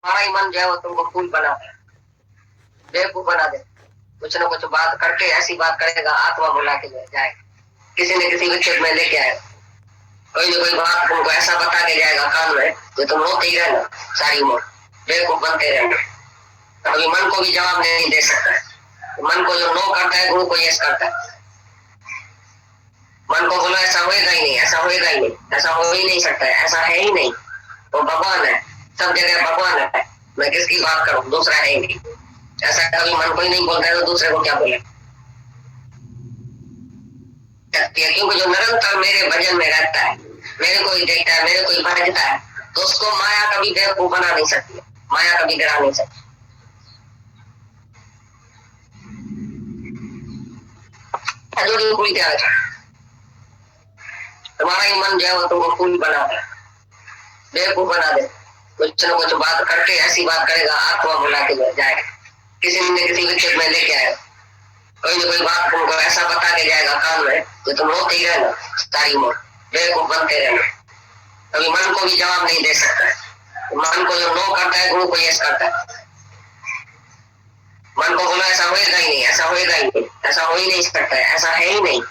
हमारा ही मन जो है वो तुमको फूल बना दे, बेवकूफ बना दे। कुछ न कुछ बात करके ऐसी बात करेगा, आत्मा बुला के जाए, किसी न किसी विक्षेप में लेके आए, कोई न कोई बात तुमको ऐसा बता के जाएगा कान में जो तुम रोते ही रहना सारी उम्र, बेवकूफ बनते रहना। कभी मन को भी जवाब नहीं दे सकता है। मन को जो नो करता है, गुरु को यस करता है। मन को बोलो ऐसा होएगा ही नहीं, ऐसा होएगा ही नहीं, ऐसा हो ही नहीं सकता है, ऐसा है ही नहीं, वो भगवान है, सब जगह भगवान है, मैं किसकी बात करूं, दूसरा है ही नहीं। ऐसा कभी मन को ही नहीं बोलता है तो दूसरे को क्या बोले। क्योंकि जो निरंतर मेरे भजन में रहता है, मेरे को ही देखता है, मेरे को ही भजता है, तो उसको माया कभी बेवकूफ बना नहीं सकती, माया कभी गिरा नहीं सकती। तुम्हारा ही मन जो है वो तुमको फूल बना दे, बेवकूफ बना दे। कुछ न कुछ बात करके ऐसी बात करेगा, आत्मा बुला के जाए, किसी न किसी विक्षेप में लेके आए, कोई न कोई बात तुमको ऐसा बता के जाएगा कान में जो तुम रोते ही रहना सारी उम्र, बेवकूफ बनते रहना। कभी मन को भी जवाब नहीं दे सकता है। मन को जो नो करता है, गुरु को यस करता है। मन को बोला ऐसा होएगा ही नहीं, ऐसा होएगा ही नहीं, ऐसा हो ही नहीं सकता है, ऐसा है ही नहीं,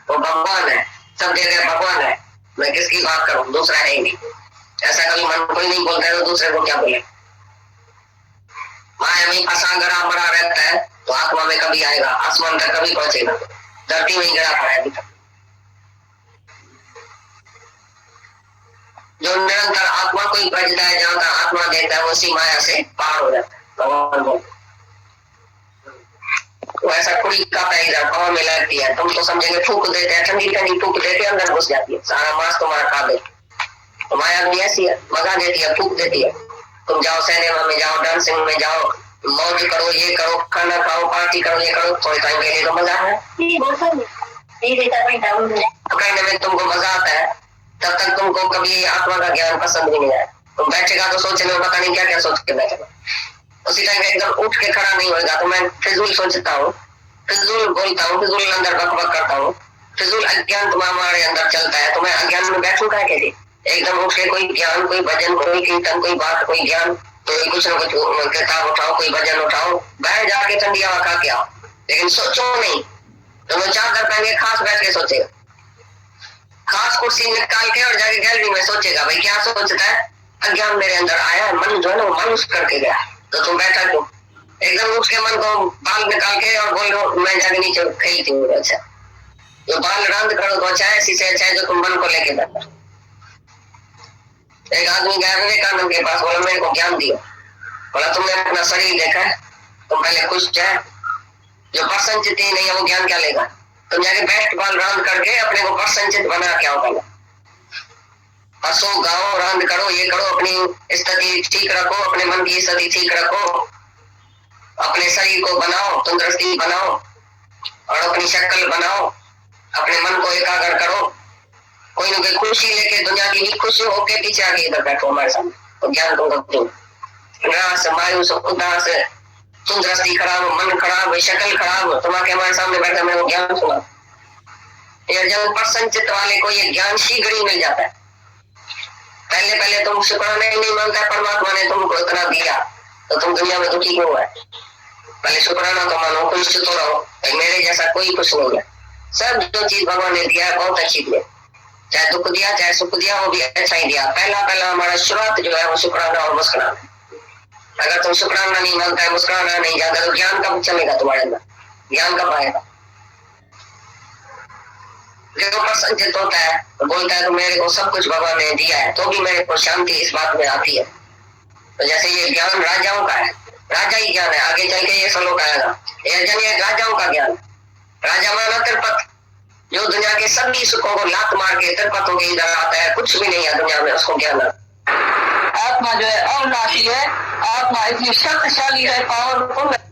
वो भगवान है, सब जगह भगवान है, मैं किसकी बात करूं, दूसरा है ही नहीं। ऐसा कभी मन को ही नहीं बोलता है तो दूसरे को क्या बोले। माया में फंसा गड़ा मरा रहता है तो आत्मा में कभी आएगा, आसमान तक कभी पहुंचेगा, धरती में ही गड़ा पड़ा है अभी तक। जो निरंतर आत्मा को ही भजता है, जहां तक आत्मा देखता है उसी माया से पार हो जाता है। भगवान बोलते तो ऐसा कुड़ी का पैदा पाँव में लगती है, तुम तो समझेंगे फूक देते हैं, ठंडी ठंडी फूक देते हैं, अंदर घुस जाती है, सारा मांस तुम्हारा खा देती। तो माया भी ऐसी है, मजा देती है, फूक देती है। तुम जाओ सिनेमा में जाओ, डांसिंग में जाओ, मौज करो, ये करो, खाना खाओ, पार्टी करो, ये करो, थोड़े टाइम के लिए तो मजा है, कहने में तुमको मजा आता है, तब तक तुमको कभी आत्मा का ज्ञान पसंद भी नहीं आया। तुम बैठेगा तो सोचने में पता नहीं क्या क्या सोच के बैठेगा, उसी टाइम एकदम उठ के खड़ा नहीं होगा। तो मैं फिजूल सोचता हूँ, फिजूल बोलता हूँ, फिजूल अंदर बकबक करता हूँ, फिजूल अज्ञान तुम्हारे अंदर चलता है, तो मैं अज्ञान में बैठूंगा कैसे। एकदम उठ के कोई ज्ञान, कोई भजन, कोई कीर्तन, कोई बात, कोई ज्ञान, तो कुछ न कुछ किताब उठाओ, कोई भजन उठाओ, बाहर जाके ठंडी हवा खा के आओ, लेकिन सोचो नहीं। तो मैं चादर पहन के खास बैठ के सोचेगा, खास कुर्सी निकाल के और जाके गैलरी में सोचेगा, भाई क्या सोचता है, अज्ञान मेरे अंदर आया, मन जो है ना वो मायूस करके गया, तो तुम बैठा क्यों। एकदम उठ के मन को बाल निकाल के और बोल रहे मैं जाके नीचे खेलती हूँ। अच्छा, जो बाल रांध करो तो अच्छा है, इसी से अच्छा है जो तुम मन को लेके बैठा। एक आदमी गया विवेकानंद के पास, बोला मेरे को ज्ञान दिया। बोला तुमने अपना शरीर देखा है, तुम पहले खुश है, जो प्रसन्नचित ही नहीं है वो ज्ञान क्या लेगा। तुम जाके बैठ बाल रांध करके अपने को प्रसन्नचित बना क्या हो, पहले हंसो गाओ रांध करो, ये करो, अपनी स्थिति ठीक रखो, अपने मन की स्थिति ठीक रखो, अपने शरीर को बनाओ, तंदुरुस्ती बनाओ और अपनी शक्ल बनाओ, अपने मन को एकाग्र करो, कोई ना कोई खुशी लेके, दुनिया की भी खुशी होके पीछे आगे इधर बैठो हमारे सामने, तो ज्ञान तुमको निराश, मायूस, उदास, तंदुरुस्ती खराब, मन खराब, शक्ल खराब, तुम्हारे हमारे सामने बैठा मेरे को ज्ञान सुना। जब प्रसन्नचित्त वाले को ये ज्ञान शीघ्र ही मिल जाता है। पहले पहले तुम शुक्राना ही नहीं मानता, परमात्मा ने तुमको इतना दिया तो तुम दुनिया में दुखी क्यों है। पहले शुक्राना तो मानो, खुश तो रहो, मेरे जैसा कोई खुश नहीं है। सब जो चीज भगवान ने दिया है बहुत अच्छी दी, चाहे दुख दिया चाहे सुख दिया, वो भी अच्छा ही दिया। पहला पहला हमारा शुरुआत जो है वो शुक्राना और मुस्कुराना। अगर तुम शुक्राना नहीं मानता है, मुस्कुराना नहीं जाता, तो ज्ञान कब चलेगा तुम्हारे अंदर, ज्ञान कब आएगा। जो प्रसन्नचित होता है तो बोलता है तो मेरे को सब कुछ भगवान ने दिया है, तो भी मेरे को शांति इस बात में आती है। तो जैसे ये ज्ञान राजाओं का है, राजा ही ज्ञान है, आगे चल के ये श्लोक आएगा, ये राजाओं का ज्ञान। राजा माना तिरपत, जो दुनिया के सभी सुखों को लात मार के तिरपत होके इधर आता है, कुछ भी नहीं है दुनिया में, उसको ज्ञान है। आत्मा जो है अविनाशी है, आत्मा इतनी शक्तिशाली है, पावरफुल है।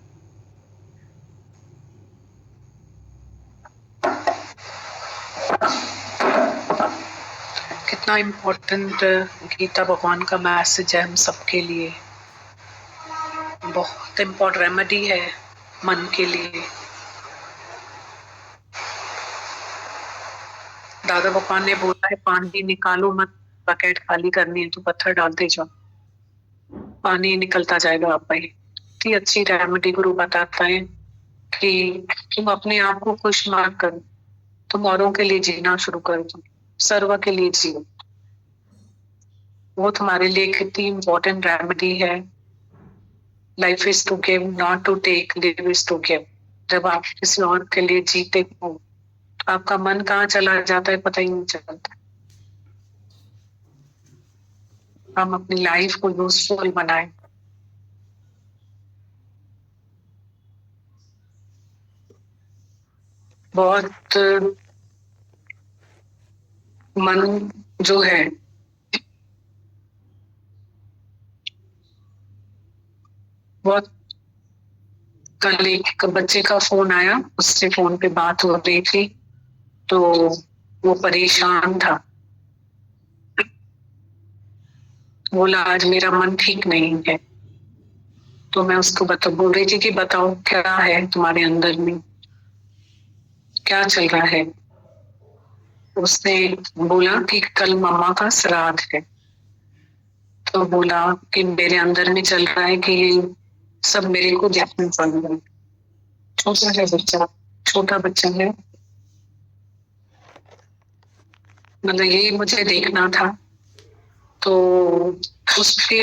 कितना इम्पोर्टेंट गीता भगवान का मैसेज है हम सबके लिए, बहुत इम्पोर्टेंट रेमेडी है मन के लिए। दादा भगवान ने बोला है पानी निकालो मत, बकेट खाली करनी है तो पत्थर डालते जाओ। पानी निकलता जाएगा आप पे। इतनी अच्छी रेमेडी गुरु बताता है कि तुम अपने आप को खुश मत करो, तुम औरों के लिए जीना शुरू कर दो, सर्व के लिए जियो। वो तुम्हारे लिए कितनी इम्पोर्टेंट रेमेडी है। Life is to give not to take, live is to give. जब आप किसी और के लिए जीते हो तो आपका मन कहाँ चला जाता है पता ही नहीं चलता। हम अपनी लाइफ को यूजफुल बनाएं। बहुत मन जो है बहुत, कल एक बच्चे का फोन आया, उससे फोन पे बात हो रही थी तो वो परेशान था। बोला आज मेरा मन ठीक नहीं है। तो मैं उसको बोल रही थी कि बताओ क्या है तुम्हारे अंदर में, क्या चल रहा है। उसने बोला कि कल मम्मा का श्राद्ध है। तो बोला कि मेरे अंदर में चल रहा है कि ये सब मेरे को देखना पड़ रहा है। छोटा है बच्चा, छोटा बच्चा है, मतलब ये मुझे देखना था। तो उसके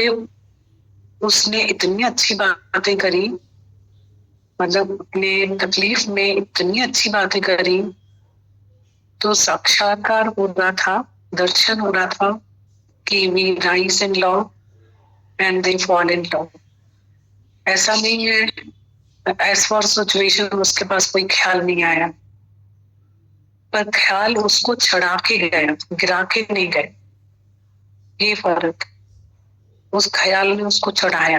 उसने इतनी अच्छी बातें करी, मतलब अपने तकलीफ में इतनी अच्छी बातें करी। तो साक्षात्कार हो रहा था, दर्शन हो रहा था कि we rise in love and they fall in love. ऐसा नहीं है एज फॉर सिचुएशन उसके पास कोई ख्याल नहीं आया, पर ख्याल उसको चढ़ा के गया, गिरा के नहीं गए। ये फर्क, उस ख्याल ने उसको चढ़ाया,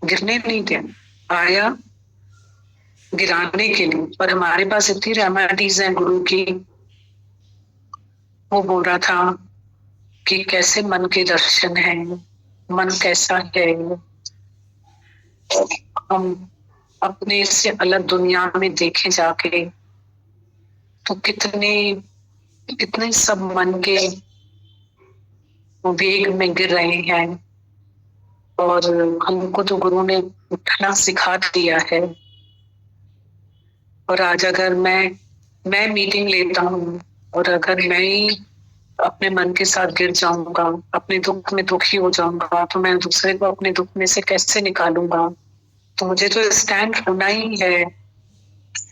गिरने नहीं दिया। आया गिराने के लिए, पर हमारे पास इतनी रेमेडीज हैं गुरु की। वो बोल रहा था कि कैसे मन के दर्शन है, मन कैसा है। हम अपने से अलग दुनिया में देखे जाके तो कितने कितने सब मन के वेग में गिर रहे हैं। और हमको तो गुरु ने उठना सिखा दिया है। और आज अगर मैं मीटिंग लेता हूँ और अगर मैं ही अपने मन के साथ गिर जाऊंगा, अपने दुख में दुखी हो जाऊंगा, तो मैं दूसरे को अपने दुख में से कैसे निकालूंगा। तो मुझे तो स्टैंड होना ही है,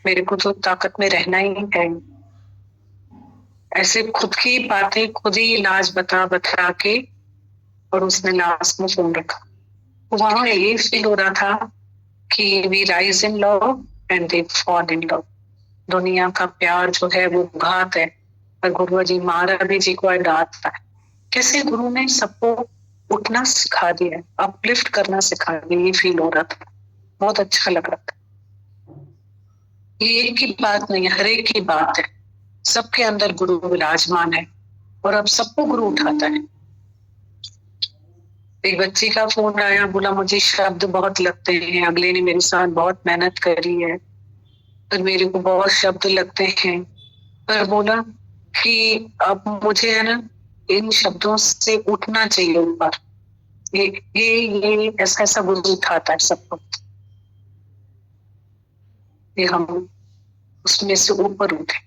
मेरे को तो ताकत में रहना ही है। ऐसे खुद की बातें खुद ही इलाज बता बता के, और उसने लास्ट में फोन रखा। वहां ये फील हो रहा था कि we rise in love and they fall in love. दुनिया का प्यार जो है वो घात है, पर गुरु जी महाराज जी को डांटता है। कैसे गुरु ने सबको उठना सिखा दिया, अपलिफ्ट करना सिखा दिया। ये फील हो रहा था, बहुत अच्छा लग रहा था। ये एक की बात नहीं है, हर एक की बात है। सबके अंदर गुरु विराजमान है और अब सबको गुरु उठाता है। एक बच्ची का फोन आया, बोला मुझे शब्द बहुत लगते हैं, अगले ने मेरे साथ बहुत मेहनत करी है पर मेरे को बहुत शब्द लगते हैं। पर बोला कि अब मुझे है ना इन शब्दों से उठना चाहिए ऊपर। ये ऐसा ऐसा गुरु उठाता है सबको, ये हम उसमें से ऊपर उठे।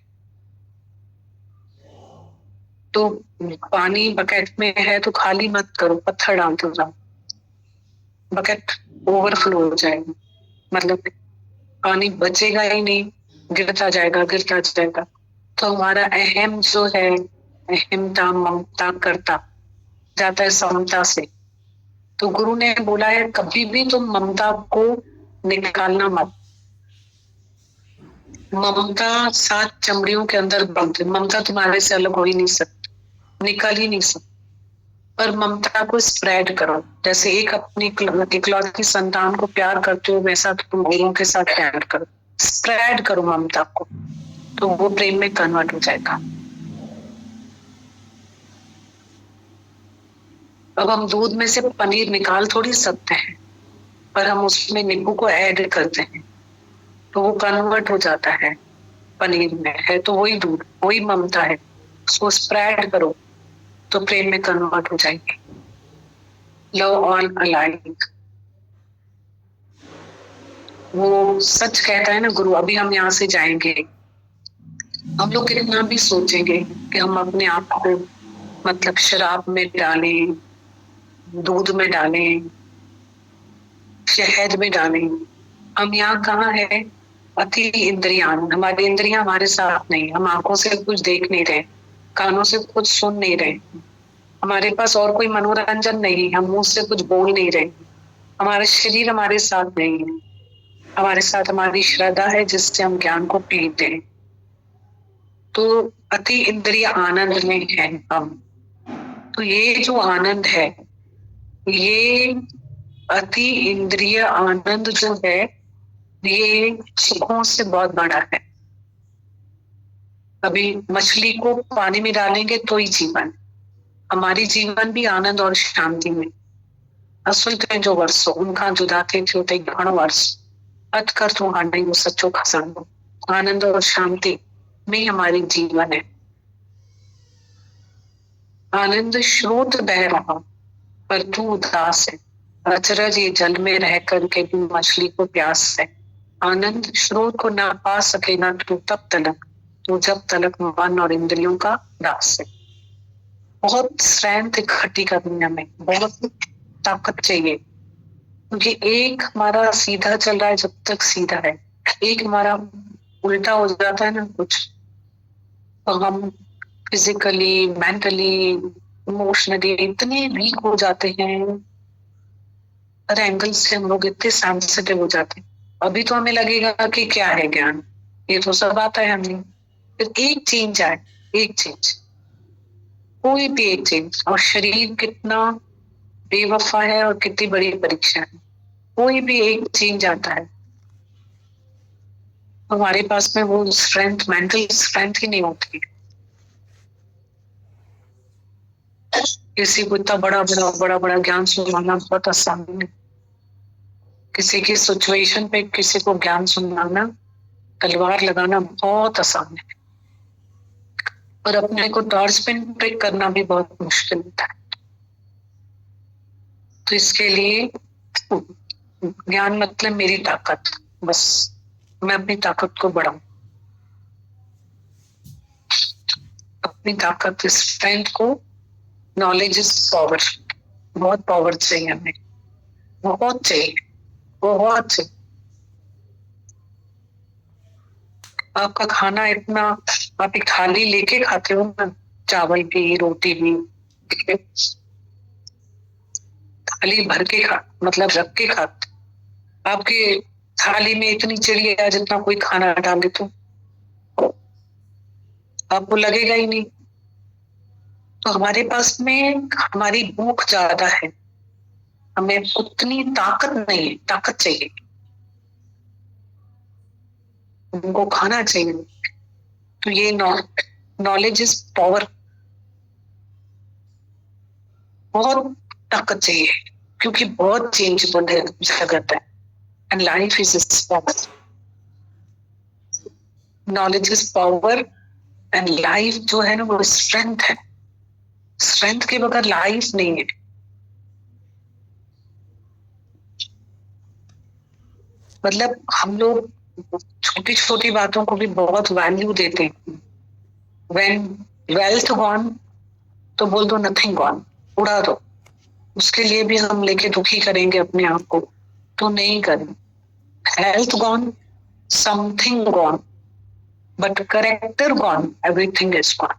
तो पानी बकेट में है तो खाली मत करो, पत्थर डालते जाओ, बकेट ओवरफ्लो हो जाएगा, मतलब पानी बचेगा ही नहीं, गिरता जाएगा गिरता जाएगा। तो हमारा अहम जो है, अहमता ममता करता जाता है समता से। तो गुरु ने बोला है कभी भी तुम ममता को निकालना मत। ममता 7 चमड़ियों के अंदर बंद है, ममता तुम्हारे से अलग हो ही नहीं सकती, निकल ही नहीं सकती। पर ममता को स्प्रेड करो, जैसे एक अपनी इकलौती संतान को प्यार करते हो वैसा तुम औरों के साथ प्यार करो, स्प्रेड करो ममता को, तो वो प्रेम में कन्वर्ट हो जाएगा। अब हम दूध में से पनीर निकाल थोड़ी सकते हैं, पर हम उसमें नींबू को ऐड करते हैं तो वो कन्वर्ट हो जाता है पनीर में। है तो वही दूध, वही ममता है, उसको स्प्रेड करो तो प्रेम में कन्वर्ट हो जाएगी। Love all alike. वो सच कहता है ना गुरु। अभी हम यहाँ से जाएंगे, हम लोग कितना भी सोचेंगे कि हम अपने आप को मतलब शराब में डालें, दूध में डालें, शहद में डालें, हम यहाँ कहाँ है? अति इंद्रियान, हमारी इंद्रियां हमारे साथ नहीं। हम आंखों से कुछ देख नहीं रहे, कानों से कुछ सुन नहीं रहे, हमारे पास और कोई मनोरंजन नहीं, हम मुंह से कुछ बोल नहीं रहे, हमारा शरीर हमारे साथ नहीं है, हमारे साथ हमारी श्रद्धा है जिससे हम ज्ञान को पीते हैं। तो अति इंद्रिय आनंद में है हम। तो ये जो आनंद है, ये अति इंद्रिय आनंद जो है, ये सुखों से बहुत बड़ा है। अभी मछली को पानी में डालेंगे तो ही जीवन, हमारी जीवन भी आनंद और शांति में। असुलते जो वर्षो उनका जुदाते थियो ते घणो वर्ष अत कर तू हांडई वो सच्चो खजानो। आनंद और शांति में हमारी जीवन है। आनंद स्रोत बह रहा पर तू उदास है, अचरज ये जल में रह करके तू मछली को प्यास है। आनंद स्रोत को ना पा सकेगा तू तब तलक, तो जब तलक मन और इंद्रियों का दास है। बहुत स्ट्रेंथ इकट्ठी करनी हमें, बहुत ताकत चाहिए, क्योंकि एक हमारा सीधा चल रहा है जब तक सीधा है, एक हमारा उल्टा हो जाता है ना कुछ, तो हम फिजिकली, मेंटली, इमोशनली इतने वीक हो जाते हैं, हर एंगल से हम लोग इतने सेंसिटिव हो जाते हैं। अभी तो हमें लगेगा कि क्या है ज्ञान, ये तो सब आता है हमें। फिर एक चेंज आए, एक चेंज, कोई भी एक चेंज, और शरीर कितना बेवफा है और कितनी बड़ी परीक्षा है, कोई भी एक चेंज आता है, हमारे पास में वो स्ट्रेंथ, मेंटल स्ट्रेंथ ही नहीं होती। किसी को इतना बड़ा बड़ा बड़ा बड़ा ज्ञान सुनाना बहुत आसान है। किसी की सिचुएशन पे किसी को ज्ञान सुनाना, तलवार लगाना बहुत आसान है, और अपने को टॉर्च पिन पिक करना भी बहुत मुश्किल होता है। तो इसके लिए ज्ञान मतलब मेरी ताकत, बस मैं अपनी ताकत को बढ़ाऊं, अपनी ताकत, स्ट्रेंथ को। नॉलेज इज पावर, बहुत पावर चाहिए हमें, बहुत चाहिए, बहुत चाहिए। आपका खाना इतना, आप एक थाली लेके खाते हो ना, चावल भी रोटी भी, थाली भर के खा, मतलब रख के खाते। आपके थाली में इतनी चिड़िया जितना कोई खाना डाल दे तो आपको लगेगा ही नहीं। तो हमारे पास में हमारी भूख ज्यादा है, हमें उतनी ताकत नहीं है, ताकत चाहिए, उनको खाना चाहिए। तो ये नॉलेज इज पावर, बहुत ताकत चाहिए, क्योंकि बहुत चेंजेबल है जगत है, and life is power. Knowledge is power and life जो है ना वो स्ट्रेंथ है, स्ट्रेंथ के बगैर लाइफ नहीं है। मतलब हम लोग छोटी छोटी बातों को भी बहुत वैल्यू देते हैं। व्हेन वेल्थ गॉन तो बोल दो नथिंग गॉन, उड़ा दो। उसके लिए भी हम लेके दुखी करेंगे अपने आप को, तो नहीं करें। Health gone, something gone, but character gone, everything is gone,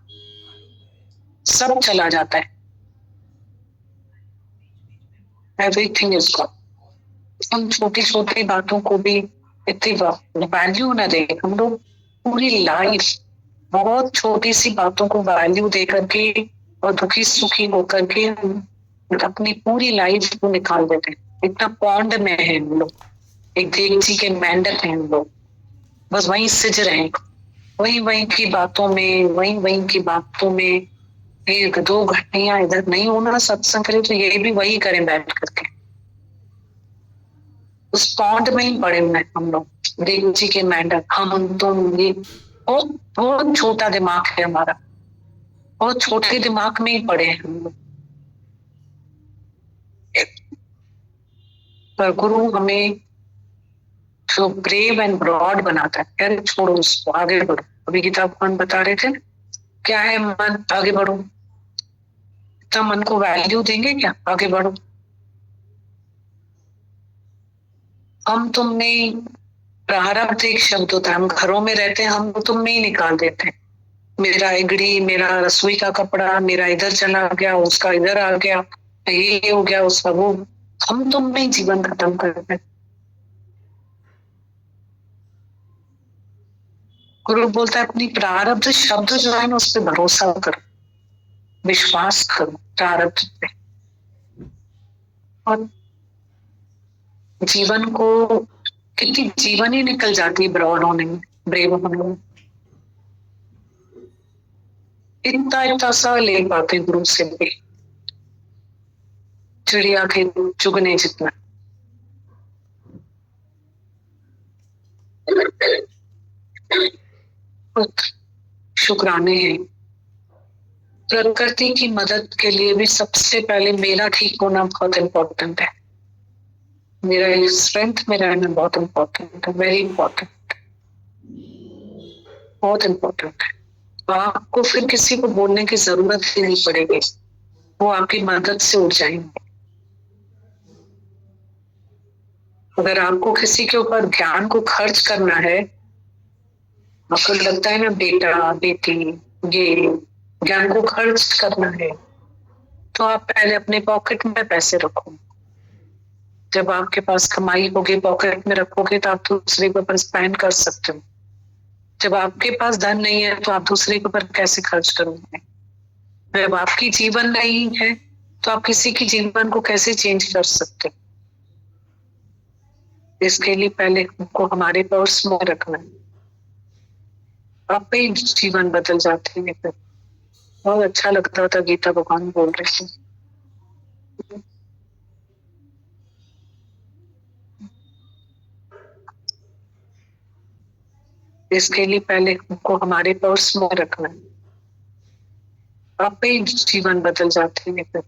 सब चला जाता है, एवरीथिंग इज गॉन। हम छोटी छोटी बातों को भी इतनी वैल्यू ना दे, हम लोग पूरी लाइफ बहुत छोटी सी बातों को वैल्यू दे करके और दुखी सुखी होकर के हम अपनी पूरी लाइफ को निकाल देते हैं। इतना पौंड में है हम लोग, एक देवजी के मेंढक हैं हम लोग, बस वहीं सिज रहे हैं, वही वही की बातों में, वही वही की बातों में। एक दो घंटियां इधर नहीं होना सत्संग करें तो ये भी वही करें बैठ करके, उस पौंड में ही पड़े हुए हम लोग, देव जी के मेंढक हम तुम। ये बहुत बहुत छोटा दिमाग है हमारा, बहुत छोटे दिमाग में ही पड़े हैं हम लोग। पर गुरु हमें जो ब्रेव एंड ब्रॉड बनाता है, अरे छोड़ो उसको, आगे बढ़ो। अभी गीता भगवान बता रहे थे क्या है मन, आगे बढ़ो। इतना मन को वैल्यू देंगे क्या, आगे बढ़ो। हम तुम नहीं, प्रारब्ध एक शब्द होता है, हम घरों में रहते हैं, हम तुम नहीं निकाल देते हैं। मेरा इगड़ी, मेरा रसोई का कपड़ा, मेरा इधर चला गया, उसका इधर आ गया, ये हो गया, उसका वो, हम तुम नहीं जीवन खत्म करते। गुरु बोलता है अपनी प्रारब्ध शब्द जो है ना उस पर भरोसा करो, विश्वास करो प्रारब्ध पे, और जीवन को कितनी जीवन ही निकल जाती है ब्रॉड होने में, ब्रेव होने में। इतना इतना सा ले पाते गुरु से भी, चिड़िया के चुगने जितना। शुक्राने हैं। प्रकृति की मदद के लिए भी सबसे पहले मेरा ठीक होना बहुत इम्पोर्टेंट है। मेरा स्ट्रेंथ में रहना बहुत इम्पोर्टेंट है, वेरी इम्पोर्टेंट, बहुत इम्पोर्टेंट है। आपको फिर किसी को बोलने की जरूरत ही नहीं पड़ेगी, वो आपकी मदद से उठ जाएंगे। अगर आपको किसी के ऊपर ज्ञान को खर्च करना है, आपको लगता है ना बेटा बेटी ये ज्ञान को खर्च करना है, तो आप पहले अपने पॉकेट में पैसे रखो। जब आपके पास कमाई होगी पॉकेट में रखोगे तो आप दूसरे के ऊपर स्पेंड कर सकते हो। जब आपके पास धन नहीं है तो आप दूसरे के ऊपर कैसे खर्च करोगे? जब आपकी जीवन नहीं है तो आप किसी की जीवन को कैसे चेंज कर सकते हो? इसके लिए पहले हमको हमारे पर्स में रखना है, आप ही जीवन बदल जाते हैं। फिर बहुत अच्छा लगता था गीता भगवान बोल रहे थे। इसके लिए पहले हमको हमारे पर्स में रखना है, आप ही जीवन बदल जाते हैं। फिर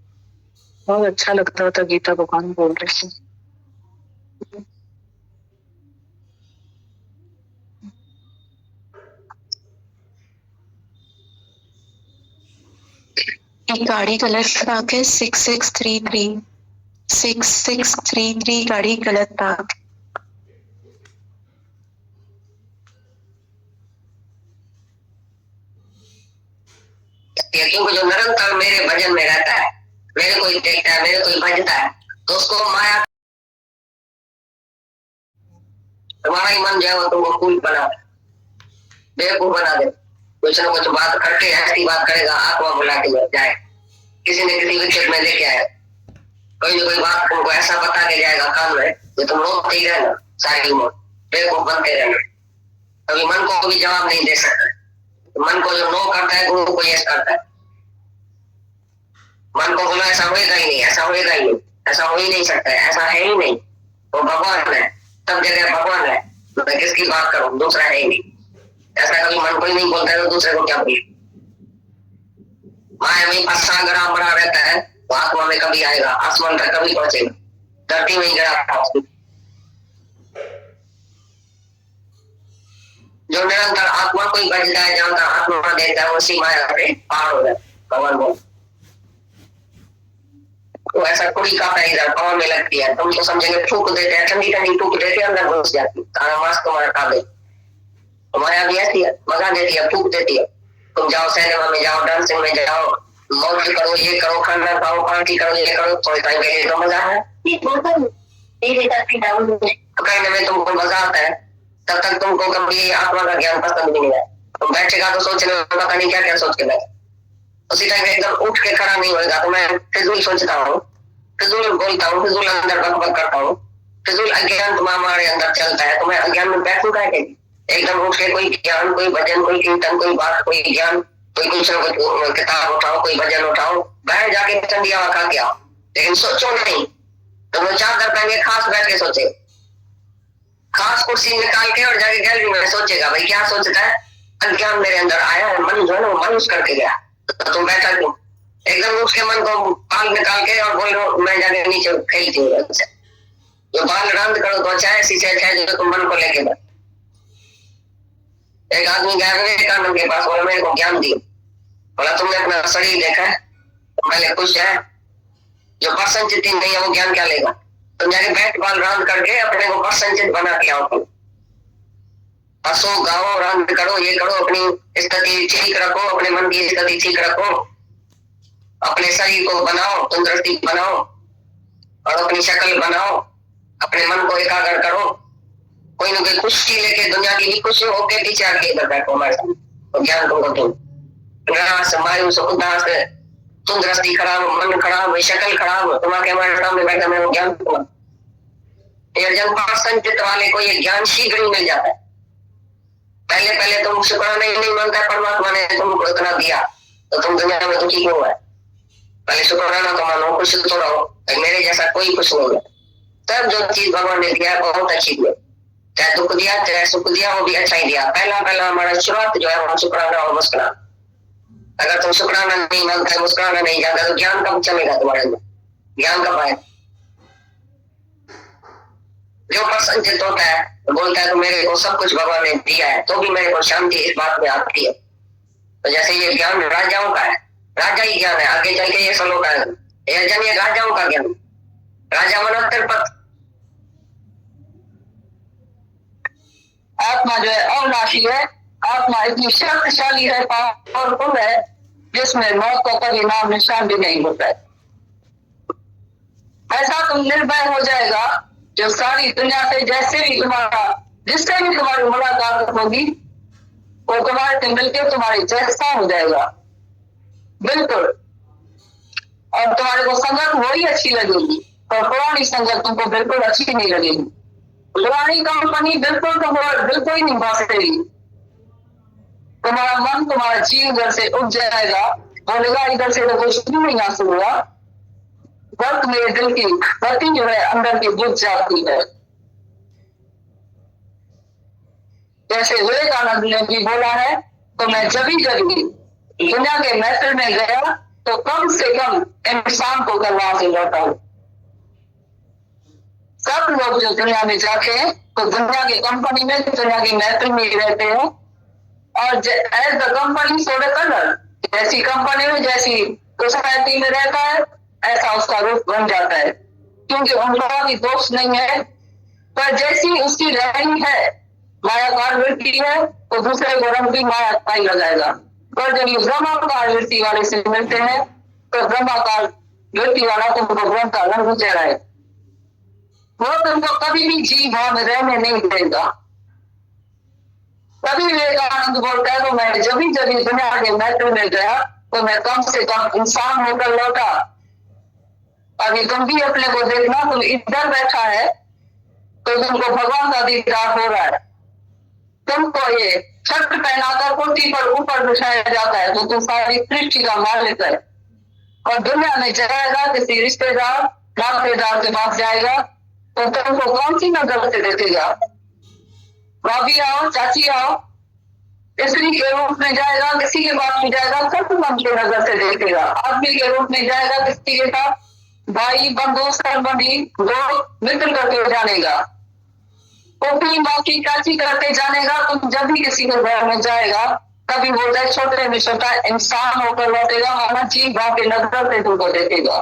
बहुत अच्छा लगता था गीता भगवान बोल रहे थे। गाड़ी गलत पार्क है, 6633 गाड़ी गलत पार्क। क्योंकि जो निरंतर मेरे भजन में रहता है, मेरे को ही देखता है, मेरे को ही भजता है, तो उसको माया, तुम्हारा ही मन जो है वो तुमको फूल बना दे, बेवकूफ बना दे। कुछ न कुछ बात करके ऐसी बात करेगा, आत्मा बुला के जाए, किसी न किसी विकेट में लेके आए, कोई न कोई बात तुमको ऐसा बता के जाएगा कान में, जो तुम रोते ही रहना, सारी उम्र बेवकूफ बनते रहना। कभी मन को भी जवाब नहीं दे सकता। मन को जो नो करता है गुरु को यस करता है। मन को बोला ऐसा होएगा ही नहीं, ऐसा होएगा ही नहीं, ऐसा हो ही नहीं सकता है, ऐसा है ही नहीं, वो भगवान है, सब जगह भगवान है, मैं किसकी बात करूं, दूसरा है ही नहीं। ऐसा कभी मन को ही नहीं बोलता है तो दूसरे को क्या बोले? माया में फंसा गड़ा बड़ा रहता है, वो आत्मा में कभी आएगा, आसमान तक कभी पहुंचेगा, धरती में ही गड़ा। जो निरंतर आत्मा को ही बजता है, जहां तक आत्मा देखता है, उसी माया पे पार हो जाता है। भगवान बोल तो ऐसा कुड़ी का पैर पाँव में लगती है, तुम तो समझेंगे फूक देते हैं, ठंडी ठंडी फूक देते हैं, अंदर घुस जाती, तारा मास तुम्हारा खा गई। माया भी ऐसी है, मजा देती है, फूक देती है। तुम जाओ सिनेमा में जाओ, डांसिंग में जाओ, मौज करो, ये करो, खाना खाओ, पार्टी करो, ये करो, थोड़े टाइम के लिए तो मजा है, तो कहने में तुमको मजा आता है, तब तक तुमको कभी आत्मा का ज्ञान पसंद भी नहीं है। तुम बैठेगा तो सोचने में पता नहीं क्या क्या सोच के बैठे, उसी टाइम एकदम उठ के खड़ा नहीं होगा। तो मैं फिजूल सोचता हूँ, फिजूल बोलता हूँ, फिजूल अंदर बकबक करता हूँ, फिजूल अज्ञान हमारे अंदर चलता है, तो मैं अज्ञान में बैठूंगा क्या? एकदम उठ के कोई ज्ञान, कोई भजन, कोई कीर्तन, कोई बात, कोई ज्ञान, कोई कुछ न कुछ किताब उठाओ, कोई भजन उठाओ, बाहर जाके ठंडी हवा खा के आओ, लेकिन सोचो नहीं। तो वो चादर पहन के खास बैठ के सोचे, खास कुर्सी निकाल के और जाके गैलरी में सोचेगा, भाई क्या सोचता है? अज्ञान मेरे अंदर आया है, मन जो है ना वो मायूस करके गया, तो तुम बैठा क्यों? एकदम उसके मन को पाल निकाल के और बोलो मैं जाके नीचे फेंकती हूँ। जो बाल रांध करो तो अच्छा है, ऐसी से अच्छा है जो तुम मन को लेके बैठो। एक आदमी गया विवेकानंद के पास, बोला मेरे को ज्ञान दियो। बोला तुमने अपना शरीर देखा है, तो पहले खुश है, जो प्रसन्नचित्त नहीं है वो ज्ञान क्या लेगा। तुम जाके बैठ बाल रांध करके अपने को प्रसन्नचित्त बना के आओ, हंसो गाओ रांध करो, ये करो, अपनी स्थिति ठीक रखो, अपने मन की स्थिति ठीक रखो, अपने शरीर को बनाओ, तंदुरुस्ती बनाओ और अपनी शक्ल बनाओ, अपने मन को एकाग्र करो। कोई ना कोई खुशी लेके, दुनिया की भी खुशी होके पीछे आके इधर बैठो हमारे साथ, तो ज्ञान तुमको तुम निराश मायूस उदास तंदुरुस्ती खराब, मन खराब, शक्ल खराब, तुम्हारे हमारे सामने बैठा मैं ज्ञान दूंगा। जन प्रसन्नचित्त वाले को ये ज्ञान शीघ्र ही मिल जाता है। पहले पहले तुम शुक्राना ही नहीं मानता, परमात्मा ने तुमको इतना दिया तो तुम दुनिया में दुखी क्यों है। पहले शुक्राना तो मानो, खुश तो रहो, मेरे जैसा कोई खुश नहीं है। तब जो चीज भगवान ने दिया बहुत अच्छी दी, चाहे दुख दिया चाहे सुख दिया, वो भी अच्छा ही दिया। पहला पहला हमारा शुरुआत जो है वो शुक्राना और मुस्कुराना। अगर तुम शुक्राना नहीं मानते, मुस्कुराना नहीं जानता, तो ज्ञान कब चलेगा तुम्हारे अंदर, ज्ञान कब आए। जो प्रसन्नचित्त होता है बोलता है तो मेरे को सब कुछ भगवान ने दिया है, तो भी मेरे को शांति इस बात में आती है। तो जैसे ये ज्ञान राजाओं का है, राजा ही ज्ञान है, आगे चल के ये श्लोक है, ये राजाओं का ज्ञान, राजा मनोत्तर पथ। आत्मा जो है अविनाशी है, आत्मा इतनी शक्तिशाली है, पावरफुल है, जिसमें मौत का कभी नाम निशान भी नहीं होता है। ऐसा तुम निर्भय हो जाएगा जो सारी दुनिया से जैसे भी तुम्हारा, जिससे भी तुम्हारी मुलाकात होगी वो तुम्हारे से मिलकर तुम्हारी जैसा हो जाएगा बिल्कुल। और तुम्हारे को संगत वही अच्छी लगेगी, और पुरानी संगत तुमको बिल्कुल अच्छी नहीं लगेगी। पुरानी कंपनी बिल्कुल बिल्कुल ही नहीं भाषेगी। तुम्हारा मन, तुम्हारा जीव इधर से उठ जाएगा, बोलेगा इधर से तो कुछ नहीं हासिल हुआ। वक्त मेरे दिल की गति जो है अंदर की बुझ जाती है। जैसे विवेकानंद ने भी बोला है, तो मैं जभी दुनिया के महफिल में गया तो कम से कम इंसान को करवा से लौटा हूं। सब लोग जो दुनिया में जाके तो दुनिया की कंपनी में, दुनिया की महफिल में रहते हैं, और as the company so the colour, जैसी कंपनी में जैसी सोसाइटी में रहता है ऐसा उसका रूप बन जाता है, क्योंकि उनका भी दोष नहीं है। पर जैसी उसकी रहनी है, मायाकार वृत्ति है, तो दूसरे को रंग भी माया का ही लगाएगा। पर जब ये ब्रह्माकार वृत्ति वाले से मिलते हैं तो ब्रह्माकार वृत्ति वाला तुमको ब्रह्म का रंग चढ़ाए, वो तुमको कभी भी जीव भाव में रहने नहीं देगा। तभी विवेकानंद बोलता है, तो मैं जब दुनिया के महत्व में गया तो मैं कम से कम इंसान होकर लौटा। अभी तुम भी अपने को देखना, तुम इधर बैठा है तो तुमको भगवान का दीदार हो रहा है। तुमको ये छत्र पहनाकर कुर्सी पर ऊपर बिठाया जाता है तो तुम सारी सृष्टि का मालिक है। और दुनिया में जाएगा, किसी रिश्तेदार नातेदार के पास जाएगा तो तुमको कौन सी नजर से देखेगा। भाभी आओ, चाची आओ, स्त्री के रूप में जाएगा, किसी के पास में जाएगा, सब मन की नजर से देखेगा। आदमी के रूप में जाएगा, किसी के साथ भाई बंधु संबंधी लोग मित्र करके जानेगा, पोपी मौकी चाची करके जानेगा। तुम जब भी किसी के घर में जाएगा कभी बोलता है छोटे में छोटा इंसान होकर लौटेगा, माना जीव भाव की नजर से तुमको देखेगा।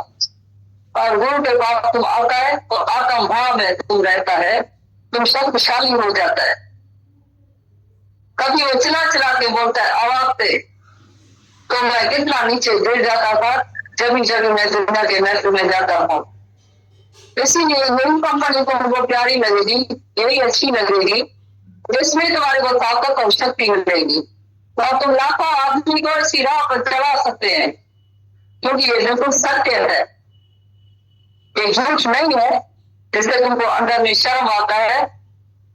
और गुरु के पास तुम आता है तो आत्म भाव में तुम रहता है, तुम शक्तिशाली हो जाता है। कभी वो चिल्ला चिल्ला के बोलता है आवाज से, तो मैं कितना नीचे गिर जाता था जब जब मैं दुनिया के महत्व में जाता हूँ। इसीलिए यही कंपनी को हमको प्यारी लगेगी, यही अच्छी लगेगी, जिसमें तुम्हारे को ताकत और शक्ति मिलेगी। और तुम लाखों आदमी को इसी राह पर चला सकते हैं, क्योंकि ये बिल्कुल सत्य है, ये झूठ नहीं है। जिससे तुमको अंदर में शर्म आता है,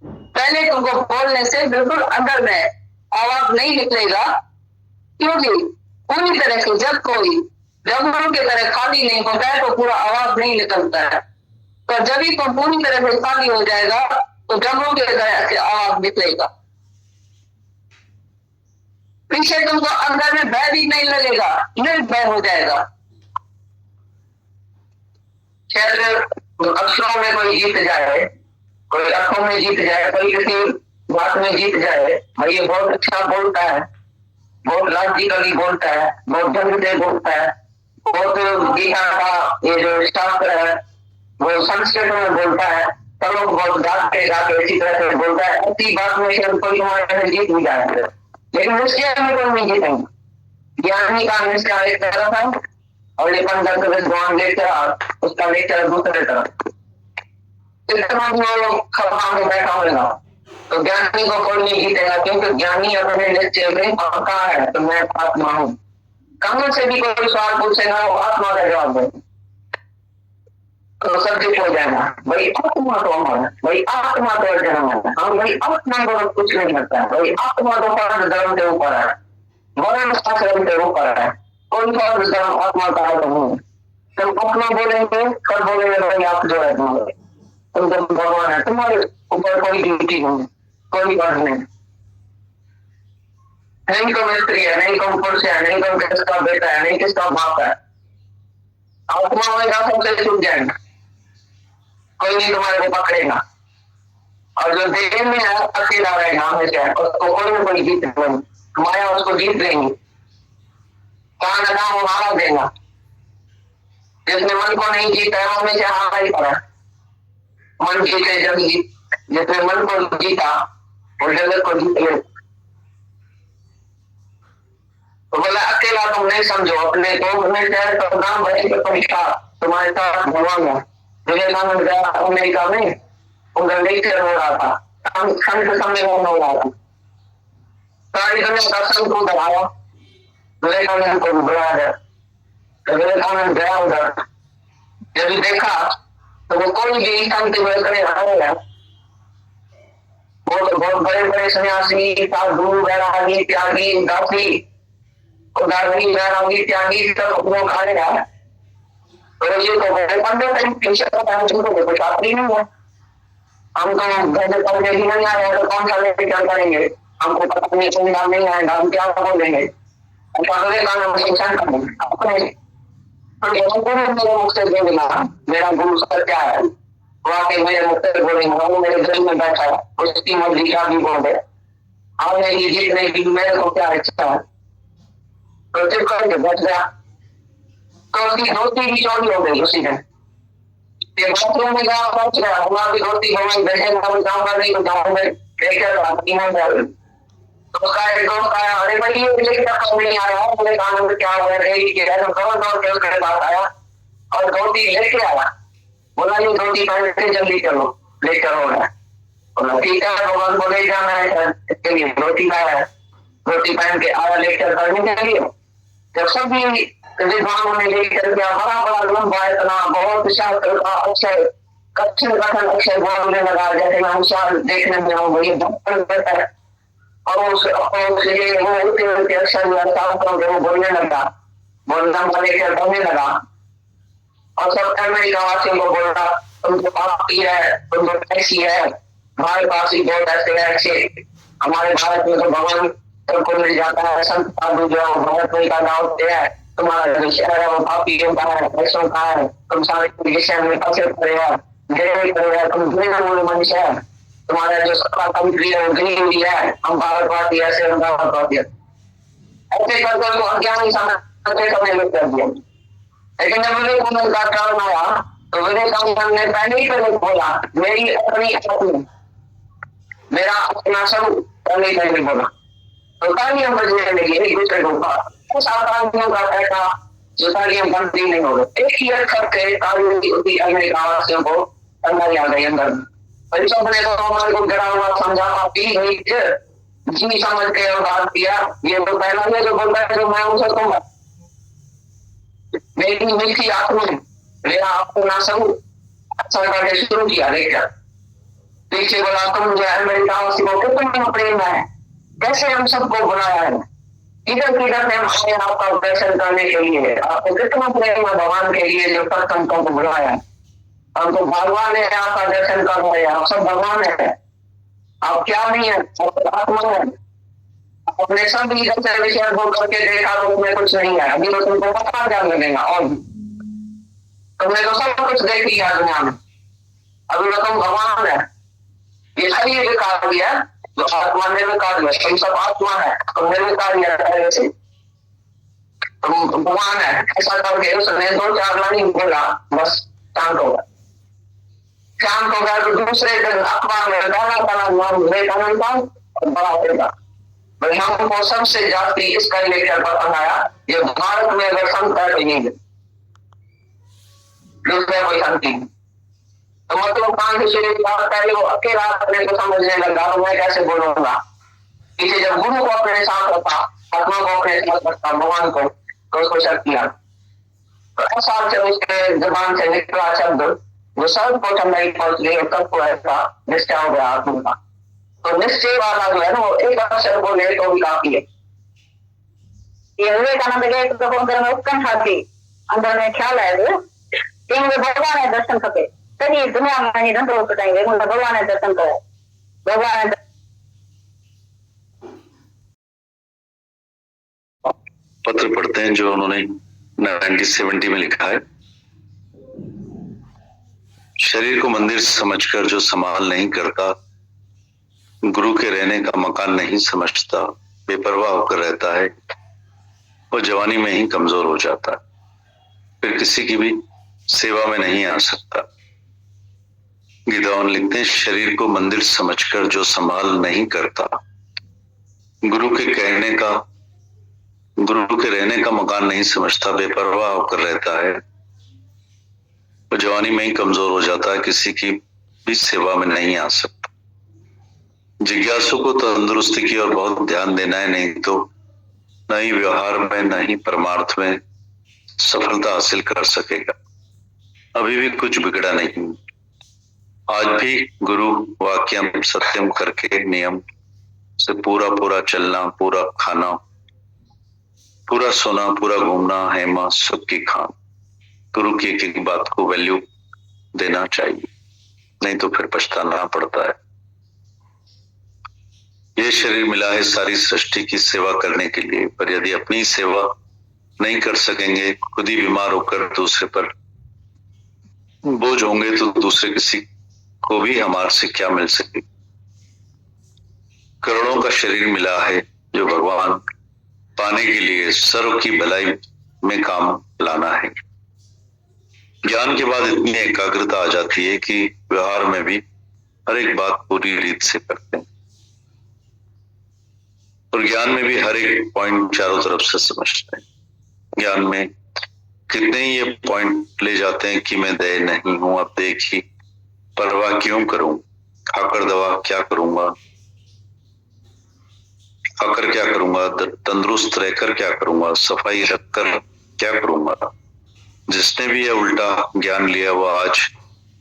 पहले तुमको बोलने से बिल्कुल अंदर में आवाज नहीं निकलेगा, क्योंकि पूरी तरह से जब कोई डमरू की तरह खाली नहीं होता है तो पूरा आवाज नहीं निकलता है। पर जब ही तुम पूरी तरह से खाली हो जाएगा तो डमरू की तरह से आवाज निकलेगा। पीछे तुमको अंदर में भय भी नहीं लगेगा, निर्भय हो जाएगा। तो अक्षरों में कोई जीत जाए, कोई अखों में जीत जाए, कोई किसी बात में जीत जाए, भाई ये बहुत अच्छा बोलता है, बहुत लॉजिकली बोलता है, बहुत ढंग से बोलता है, बहुत गीता का ये जो शास्त्र है वो संस्कृत में बोलता है, सब लोग बहुत गाते इसी तरह से बोलता है, ऐसी बात में से कोई हमारे जीत भी जाए, लेकिन निश्चय में कोई नहीं जीतेंगे। ज्ञानी का निश्चय एक तरफ है और ये 15 लेकर उसका लेकर दूसरे तरफ, इतना भी वो लोग खबा में बैठा होगा तो ज्ञानी को कोई नहीं जीतेगा, क्योंकि ज्ञानी अपने निश्चय में पक्का है तो मैं आत्मा हूँ। कहाँ से भी कोई सवाल पूछेगा वो आत्मा का जवाब दे तो सब चुप हो जाएगा, भाई आत्मा तो हमारा, भाई आत्मा तो जन्म है, हम भाई आत्मा को कुछ नहीं करता है, भाई आत्मा तो पर धर्म के ऊपर है, वर्ण आश्रम के ऊपर है, कोई पर धर्म आत्मा का है तो नहीं। तुम आत्मा बोलेंगे कब बोलेंगे भाई आप जो है तुम्हारे, तुम तो भगवान है, तुम्हारे ऊपर कोई ड्यूटी नहीं, कोई बात नहीं, नहीं कोई स्त्री है, नहीं कोई पुरुष है, नहीं कोई किसका बेटा है, नहीं किसका बाप है, आत्मा में सबसे छूट जाएगा, कोई नहीं तुम्हारे को पकड़ेगा। और जो देह में है अकेला रहेगा हमेशा, उसको कोई ना कोई जीत लेंगे, माया उसको जीत लेंगी, कहा लगा वो हारा देगा। जिसने मन को नहीं जीता है हमेशा हारा ही पड़ा, मन जीते जब जिसने मन को जीता वो जगत को जीत ले। तो बोला अकेला तुम नहीं समझो अपने को, तो नाम भरे परीक्षा तुम्हारे साथ भगवान है। विवेकानंद गया अमेरिका में, उनका लेक्चर हो रहा था, संत सम्मेलन हो रहा था, सारी दुनिया का संत उधर आया, विवेकानंद को बुलाया गया, तो विवेकानंद गया उधर, जब देखा तो वो कोई भी संत करे आया, बहुत बड़े बड़े सन्यासी, साधु, वैरागी, त्यागी, दासी, उदासी, वैरागी, त्यागी सब लोग आएगा। तो ये तो बड़े पंडित शास्त्री नहीं है, हम तो घर पढ़ने भी नहीं आए तो कौन सा लेके क्या करेंगे, हमको पता नहीं सुनना नहीं आएगा, हम क्या बोलेंगे, मेरे मुख से बोलेगा मेरा गुरु सर क्या है, वहां मेरे मुख से बोलेंगे वो मेरे दिल में बैठा है, उसकी मर्जी का भी बोल दे, हमने ये जीतने की मेरे को क्या इच्छा है, तो चुप करके बैठ गया। तो उसकी धोती भी चौड़ी हो गई उसी दिन, बाथरूम में गया पहुंच गया, वहां की धोती घुमाई, बैठे जाऊंगा नहीं तो जाऊंगा लेकर, तो उसका एक दोस्त आया, अरे भाई ये लेकर कब नहीं आया, बोले आनंद क्या हो रहा है, दौड़ के उसके पास आया और धोती लेके आया, बोला ये धोती पहन के जल्दी चलो लेकर हो रहा है, बोला ठीक है भगवान को ले जाना है इसके लिए धोती लाया है, धोती पहन के आया लेकर करने के लिए। जब सभी विद्वानों ने लेकर गया, बड़ा बड़ा लंबा इतना बहुत शास्त्र का अक्षय कठिन कठिन अक्षय बोलने लगा, जैसे अनुसार देखने में हो गई है, और उस अक्षर शास्त्रों के वो बोलने लगा, बोलना लेकर बोलने लगा, और सब अमेरिका वासियों को बोल रहा तुमको पाप की है, तुमको कैसी है, हमारे पास ही बहुत ऐसे अच्छे, हमारे भारत में तो भगवान सबको मिल जाता है, संत साधु जो भारत में का गाँव से है, तुम्हारा जो शहर है वो पापियों का है, पैसों का है, तुम सारे विषय में फंसे पड़े हो, तुम मनुष्य है, तुम्हारा जो सबका कंट्री है गई हुई है, हम भारतवासी ऐसे हम भारतवासी ऐसे करके उसको अज्ञानी समझने में कर दिया। लेकिन जब विवेकानंद का टर्न आया तो विवेकानंद ने पहले ही पहले बोला मेरी अपनी आत्मा, मेरा अपना सब पहले बोला, तो तालियां बजने लगी एक दूसरे को, उस आकांक्षियों का ऐसा जो तालियां बनती नहीं हो गई, एक ही अक्षर के तालियों की उसी अमेरिका वासियों को अंदर आ गई अंदर, और सबने तो हमारे को गिरा हुआ समझा पी गई जी समझ के बात किया, ये तो पहला ये जो बोलता है जो मैं हूं सकूंगा, मेरी मीठी आत्मा मेरा अपना सब अच्छा करके शुरू किया लेकर, पीछे बोला तुम जो अमेरिका वासी को कितना प्रेम है, कैसे हम सबको बुलाया है, किधर किधर से आए आपका दर्शन करने के लिए, आपको कितना प्रेम है भगवान के लिए जो सत्संगों को बुलाया है, हम तो भगवान है आपका दर्शन कर रहे हैं, आप सब भगवान है, आप क्या नहीं है, आप आत्मा है, अपने सब इधर विषय बोल करके देखा तो उसमें कुछ नहीं है, अभी तो तुमको पता क्या लगेगा, और तुमने तो सब कुछ देख लिया दुनिया में, अभी तुम भगवान है, ये शरीर विकार दिया, जो आत्मा निर्विकार है, तुम सब आत्मा है, तुम निर्विकार है, तुम भगवान है, ऐसा करके उसने 2-4 लाइन बोला, बस शांत हो गया। शांत हो गया तो दूसरे दिन अखबार में डाला नाम विवेकानंद का बड़ा देगा। भाई हमको सबसे ज्यादा इसका लेकर पसंद आया, ये भारत में अगर संत है तो नहीं है, दूसरे कोई शांति। तो मतलब कांति श्री बात है, वो अकेला अपने को समझने लगा, तो मैं कैसे बोलूंगा। इसे जब गुरु को अपने साथ रखा, आत्मा को अपने साथ रखा, भगवान को, तो उसको शक्ति आ, तो ऐसा से उसके जबान से निकला शब्द जो सब को ठंडाई पहुंच गई, तब को ऐसा निश्चय हो गया आत्मा का। तो निश्चय वाला जो है ना, वो एक अक्षर बोले तो भी काफी है। ये विवेकानंद के तो अंदर में उत्कंठा थी, अंदर में ख्याल है वो कि मुझे भगवान है दर्शन खपे, तभी दुनिया में नहीं धंधो कटाएंगे, मुझे भगवान है दर्शन करो, भगवान है। पत्र पढ़ते हैं जो उन्होंने 1970 में लिखा है। शरीर को मंदिर समझकर जो संभाल नहीं करता, गुरु के रहने का मकान नहीं समझता, बेपरवाह होकर रहता है, वो जवानी में ही कमजोर हो जाता है, फिर किसी की भी सेवा में नहीं आ सकता। गीतावन लिखते हैं, शरीर को मंदिर समझकर जो संभाल नहीं करता, गुरु के रहने का मकान नहीं समझता, बेपरवाह होकर रहता है, वो जवानी में ही कमजोर हो जाता है, किसी की भी सेवा में नहीं आ सकता। जिज्ञासु को तंदुरुस्ती की ओर बहुत ध्यान देना है, नहीं तो न ही व्यवहार में न ही परमार्थ में सफलता हासिल कर सकेगा। अभी भी कुछ बिगड़ा नहीं, आज भी गुरु वाक्यम सत्यम करके नियम से पूरा चलना, पूरा खाना, पूरा सोना, पूरा घूमना, हेमा सुख की खान। गुरु की एक बात को वैल्यू देना चाहिए, नहीं तो फिर पछताना पड़ता है। ये शरीर मिला है सारी सृष्टि की सेवा करने के लिए, पर यदि अपनी सेवा नहीं कर सकेंगे, खुद ही बीमार होकर दूसरे पर बोझ होंगे, तो दूसरे किसी को भी हमारे से क्या मिल सके। करोड़ों का शरीर मिला है जो भगवान पाने के लिए सर्व की भलाई में काम लाना है। ज्ञान के बाद इतनी एकाग्रता आ जाती है कि व्यवहार में भी हर एक बात पूरी रीत से करते हैं, और ज्ञान में भी हर एक पॉइंट चारों तरफ से समझते हैं। ज्ञान में कितने ही ये पॉइंट ले जाते हैं कि मैं देह नहीं हूं, अब देखी परवाह क्यों करूं, खाकर दवा क्या करूंगा, खाकर क्या करूंगा, तंदुरुस्त रहकर क्या करूंगा, सफाई रखकर क्या करूंगा। जिसने भी ये उल्टा ज्ञान लिया वो आज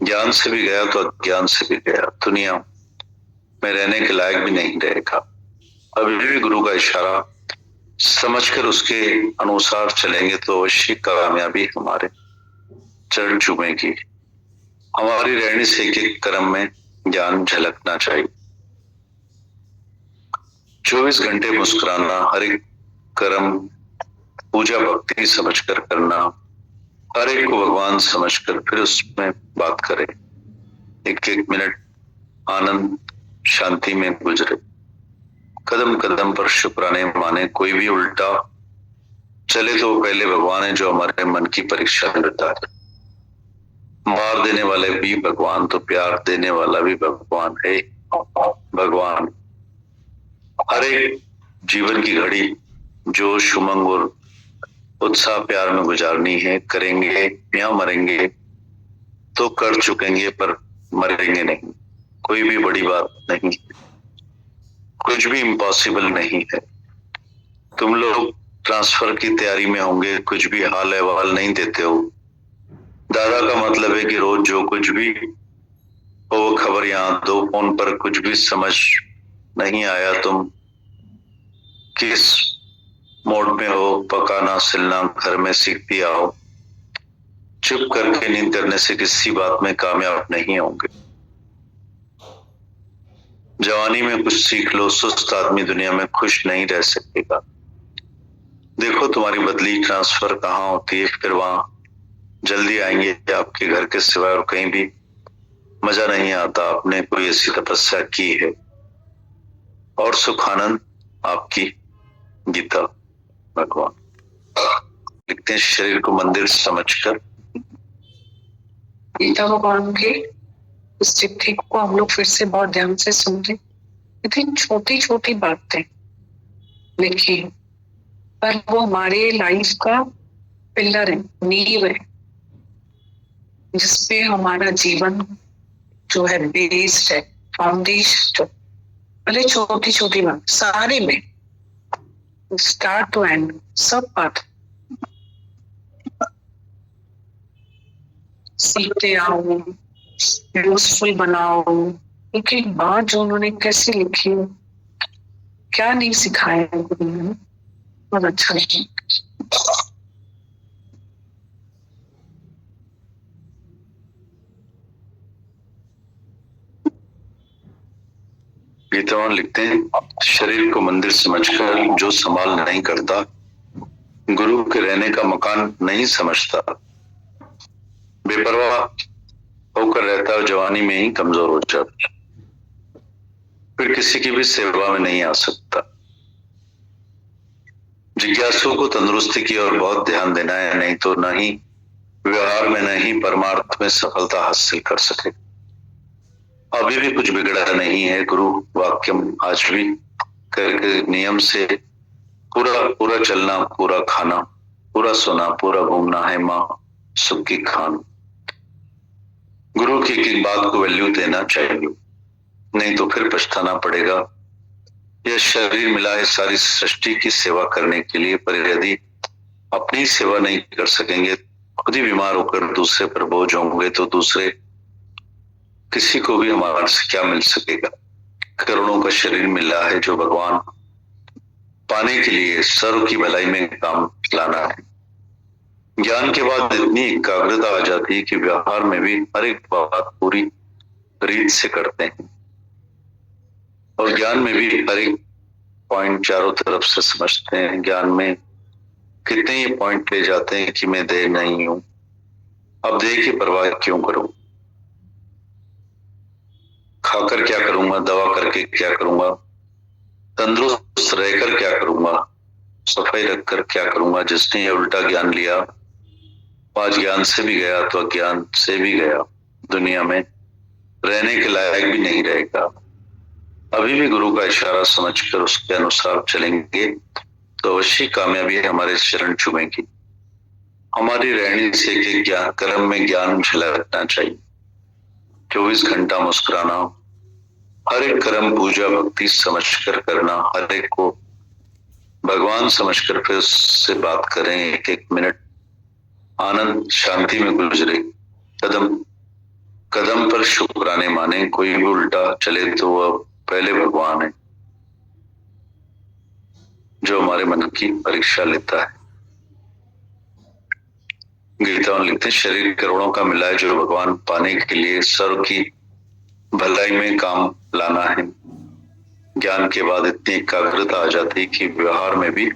ज्ञान से भी गया तो अज्ञान से भी गया, दुनिया में रहने के लायक भी नहीं रहेगा। अभी भी गुरु का इशारा समझकर उसके अनुसार चलेंगे तो अवश्य कामयाबी हमारे चरण चूमेगी। हमारी रहनी से एक एक कर्म में ज्ञान झलकना चाहिए। 24 घंटे मुस्कुराना, हर एक कर्म पूजा भक्ति समझकर करना, हर एक को भगवान समझकर फिर उसमें बात करें। एक एक मिनट आनंद शांति में गुजरे, कदम कदम पर शुक्राने माने। कोई भी उल्टा चले तो पहले भगवान है जो हमारे मन की परीक्षा लेता है। मार देने वाले भी भगवान तो प्यार देने वाला भी भगवान है। भगवान हर एक जीवन की घड़ी जोश उमंग और उत्साह प्यार में गुजारनी है। करेंगे या मरेंगे तो कर चुकेंगे, पर मरेंगे नहीं। कोई भी बड़ी बात नहीं, कुछ भी इम्पॉसिबल नहीं है। तुम लोग ट्रांसफर की तैयारी में होंगे, कुछ भी हाल अहवाल नहीं देते हो। दादा का मतलब है कि रोज जो कुछ भी हो वो खबर यहाँ दो। फोन पर कुछ भी समझ नहीं आया, तुम किस मोड में हो, पकाना सिलना घर में सीखती आओ। चुप करके नींद करने से किसी बात में कामयाब नहीं होंगे। जवानी में कुछ सीख लो, सुस्त आदमी दुनिया में खुश नहीं रह सकेगा। देखो तुम्हारी बदली ट्रांसफर कहाँ होती है, फिर वहां जल्दी आएंगे आपके घर के सिवाय और कहीं भी मजा नहीं आता, आपने कोई ऐसी तपस्या की है और सुखानंद आपकी गीता भगवान। लिखते हैं शरीर को मंदिर समझकर। गीता भगवान के इस चिट्ठी को हम लोग फिर से बहुत ध्यान से सुन लें। इतनी छोटी छोटी बातें लिखी पर वो हमारे लाइफ का पिलर है, नींव है, जिसपे हमारा जीवन जो है बेस्ड है, फाउंडेशन जो भले छोटी छोटी बात सारे में स्टार्ट टू एंड सब बात सीखते आओ, यूजफुल बनाओ। एक एक बात जो उन्होंने कैसे लिखी है, क्या नहीं सिखाया है गुरु ने, बहुत अच्छा लगा। गीतावान लिखते हैं शरीर को मंदिर समझकर जो संभाल नहीं करता, गुरु के रहने का मकान नहीं समझता, बेपरवाह होकर रहता है, जवानी में ही कमजोर हो जाता, फिर किसी की भी सेवा में नहीं आ सकता। जिज्ञासु को तंदुरुस्ती की ओर बहुत ध्यान देना है, नहीं तो न ही व्यवहार में न ही परमार्थ में सफलता हासिल कर सके। अभी भी कुछ बिगड़ा नहीं है, गुरु वाक्यम आज भी करके नियम से पूरा चलना, पूरा खाना, पूरा सोना, पूरा घूमना है माँ सुख की खान। गुरु की एक बात को वैल्यू देना चाहिए, नहीं तो फिर पछताना पड़ेगा। यह शरीर मिला है सारी सृष्टि की सेवा करने के लिए, पर यदि अपनी सेवा नहीं कर सकेंगे, खुद ही बीमार होकर दूसरे पर बोझ होंगे, तो दूसरे किसी को भी हमारे से क्या मिल सकेगा। करोड़ों का शरीर मिला है जो भगवान पाने के लिए सर्व की भलाई में काम लाना है। ज्ञान के बाद इतनी एकाग्रता आ जाती है कि व्यवहार में भी हर एक बात पूरी रीत से करते हैं, और ज्ञान में भी हर एक पॉइंट चारों तरफ से समझते हैं। ज्ञान में कितने ये पॉइंट ले जाते हैं कि मैं देह नहीं हूं, अब देह की परवाह क्यों करूं, खाकर क्या करूंगा, दवा करके क्या करूंगा, तंदुरुस्त रहकर क्या करूंगा, सफाई रखकर क्या करूंगा। जिसने ये उल्टा ज्ञान लिया, आज ज्ञान से भी गया तो अज्ञान से भी गया, दुनिया में रहने के लायक भी नहीं रहेगा। अभी भी गुरु का इशारा समझकर उसके अनुसार चलेंगे तो अवश्य कामयाबी हमारे चरण चूमेगी। हमारी रहनी से एक ज्ञान कर्म में ज्ञान झलकना चाहिए। 24 घंटा मुस्कुराना, हर एक कर्म पूजा भक्ति समझकर करना, हर एक को भगवान समझकर फिर उससे बात करें। एक एक मिनट आनंद शांति में गुजरे, कदम कदम पर शुक्राने माने। कोई भी उल्टा चले तो वह पहले भगवान है जो हमारे मन की परीक्षा लेता है। गीता में लिखते हैं शरीर करोड़ों का मिला है जो भगवान पाने के लिए सर्व की भलाई में काम लाना है। ज्ञान के बाद इतनी एकाग्रता आ जाती है कि व्यवहार में भी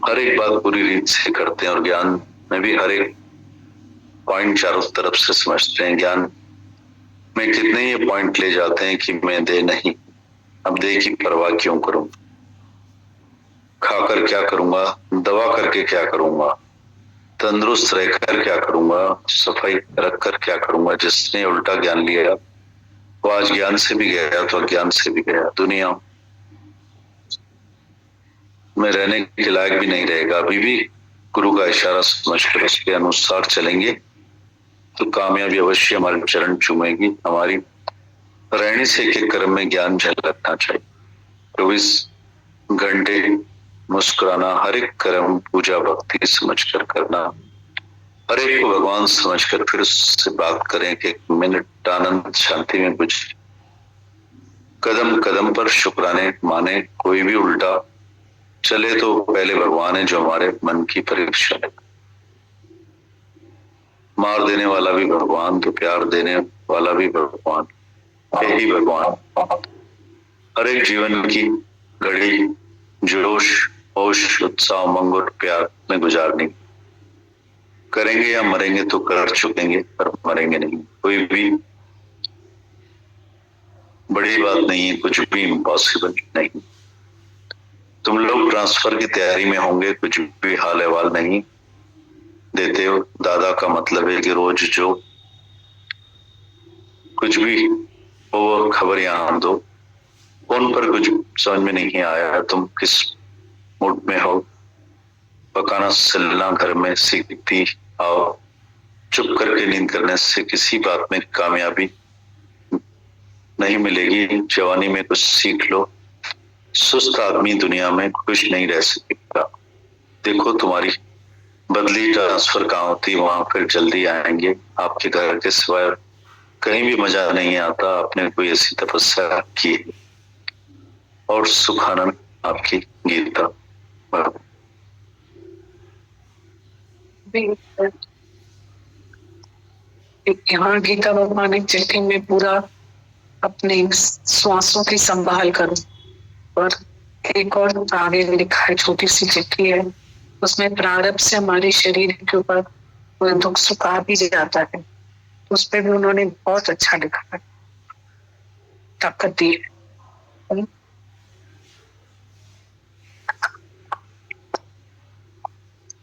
हर एक बात पूरी रीत से करते हैं, और ज्ञान में भी हर एक पॉइंट चारों तरफ से समझते हैं। ज्ञान में कितने ये पॉइंट ले जाते हैं कि मैं दे नहीं, अब दे की परवाह क्यों करूं, खाकर क्या करूंगा, दवा करके क्या करूंगा, तंदुरुस्त रहकर क्या करूंगा, सफाई रखकर क्या करूंगा। जिसने उल्टा ज्ञान लिया वो आज ज्ञान से भी गया तो अज्ञान से भी गया, दुनिया में रहने के लायक भी नहीं रहेगा। अभी भी गुरु का इशारा समझकर उसके अनुसार चलेंगे तो कामयाबी अवश्य हमारे चरण चूमेगी। हमारी रहनी से एक कर्म में ज्ञान झलकना चाहिए। 24 घंटे मुस्कुराना, हर एक कर्म पूजा भक्ति समझकर करना, हर एक को भगवान समझकर फिर उससे बात करें कि 1 मिनट आनंद शांति में गुजरे। कदम कदम पर शुक्राने माने। कोई भी उल्टा चले तो पहले भगवान है जो हमारे मन की परीक्षा है। मार देने वाला भी भगवान तो प्यार देने वाला भी भगवान, यही भगवान। हर एक जीवन की घड़ी जोश होश उत्साह उमंग और प्यार में गुजारनी। करेंगे या मरेंगे तो कर चुकेंगे, पर मरेंगे नहीं। कोई भी बड़ी बात नहीं है, कुछ भी इम्पॉसिबल नहीं। तुम लोग ट्रांसफर की तैयारी में होंगे, कुछ भी हाल अहवाल नहीं देते हो। दादा का मतलब है कि रोज जो कुछ भी हो वो खबर यहाँ दो। फोन पर कुछ समझ में नहीं आया, तुम किस मूड में हो? पकाना चलना घर में सीखती आओ। चुप करके नींद करने से किसी बात में कामयाबी नहीं मिलेगी। जवानी में कुछ सीख लो। सुस्त आदमी दुनिया में खुश नहीं रह सकेगा। देखो तुम्हारी बदली ट्रांसफर कहाँ होती, वहां फिर जल्दी आएंगे। आपके घर के सिवाय कहीं भी मजा नहीं आता। आपने कोई ऐसी तपस्या की और सुखानंद आपकी गीता। यहाँ गीता भगवान एक चिट्ठी में पूरा अपने श्वासों की संभाल करो। और एक और आगे लिखा है, छोटी सी चिट्ठी है, उसमें प्रारब्ध से हमारे शरीर के ऊपर कोई दुख सुख आ भी जाता है, उस पर भी उन्होंने बहुत अच्छा लिखा है, ताकत दी है।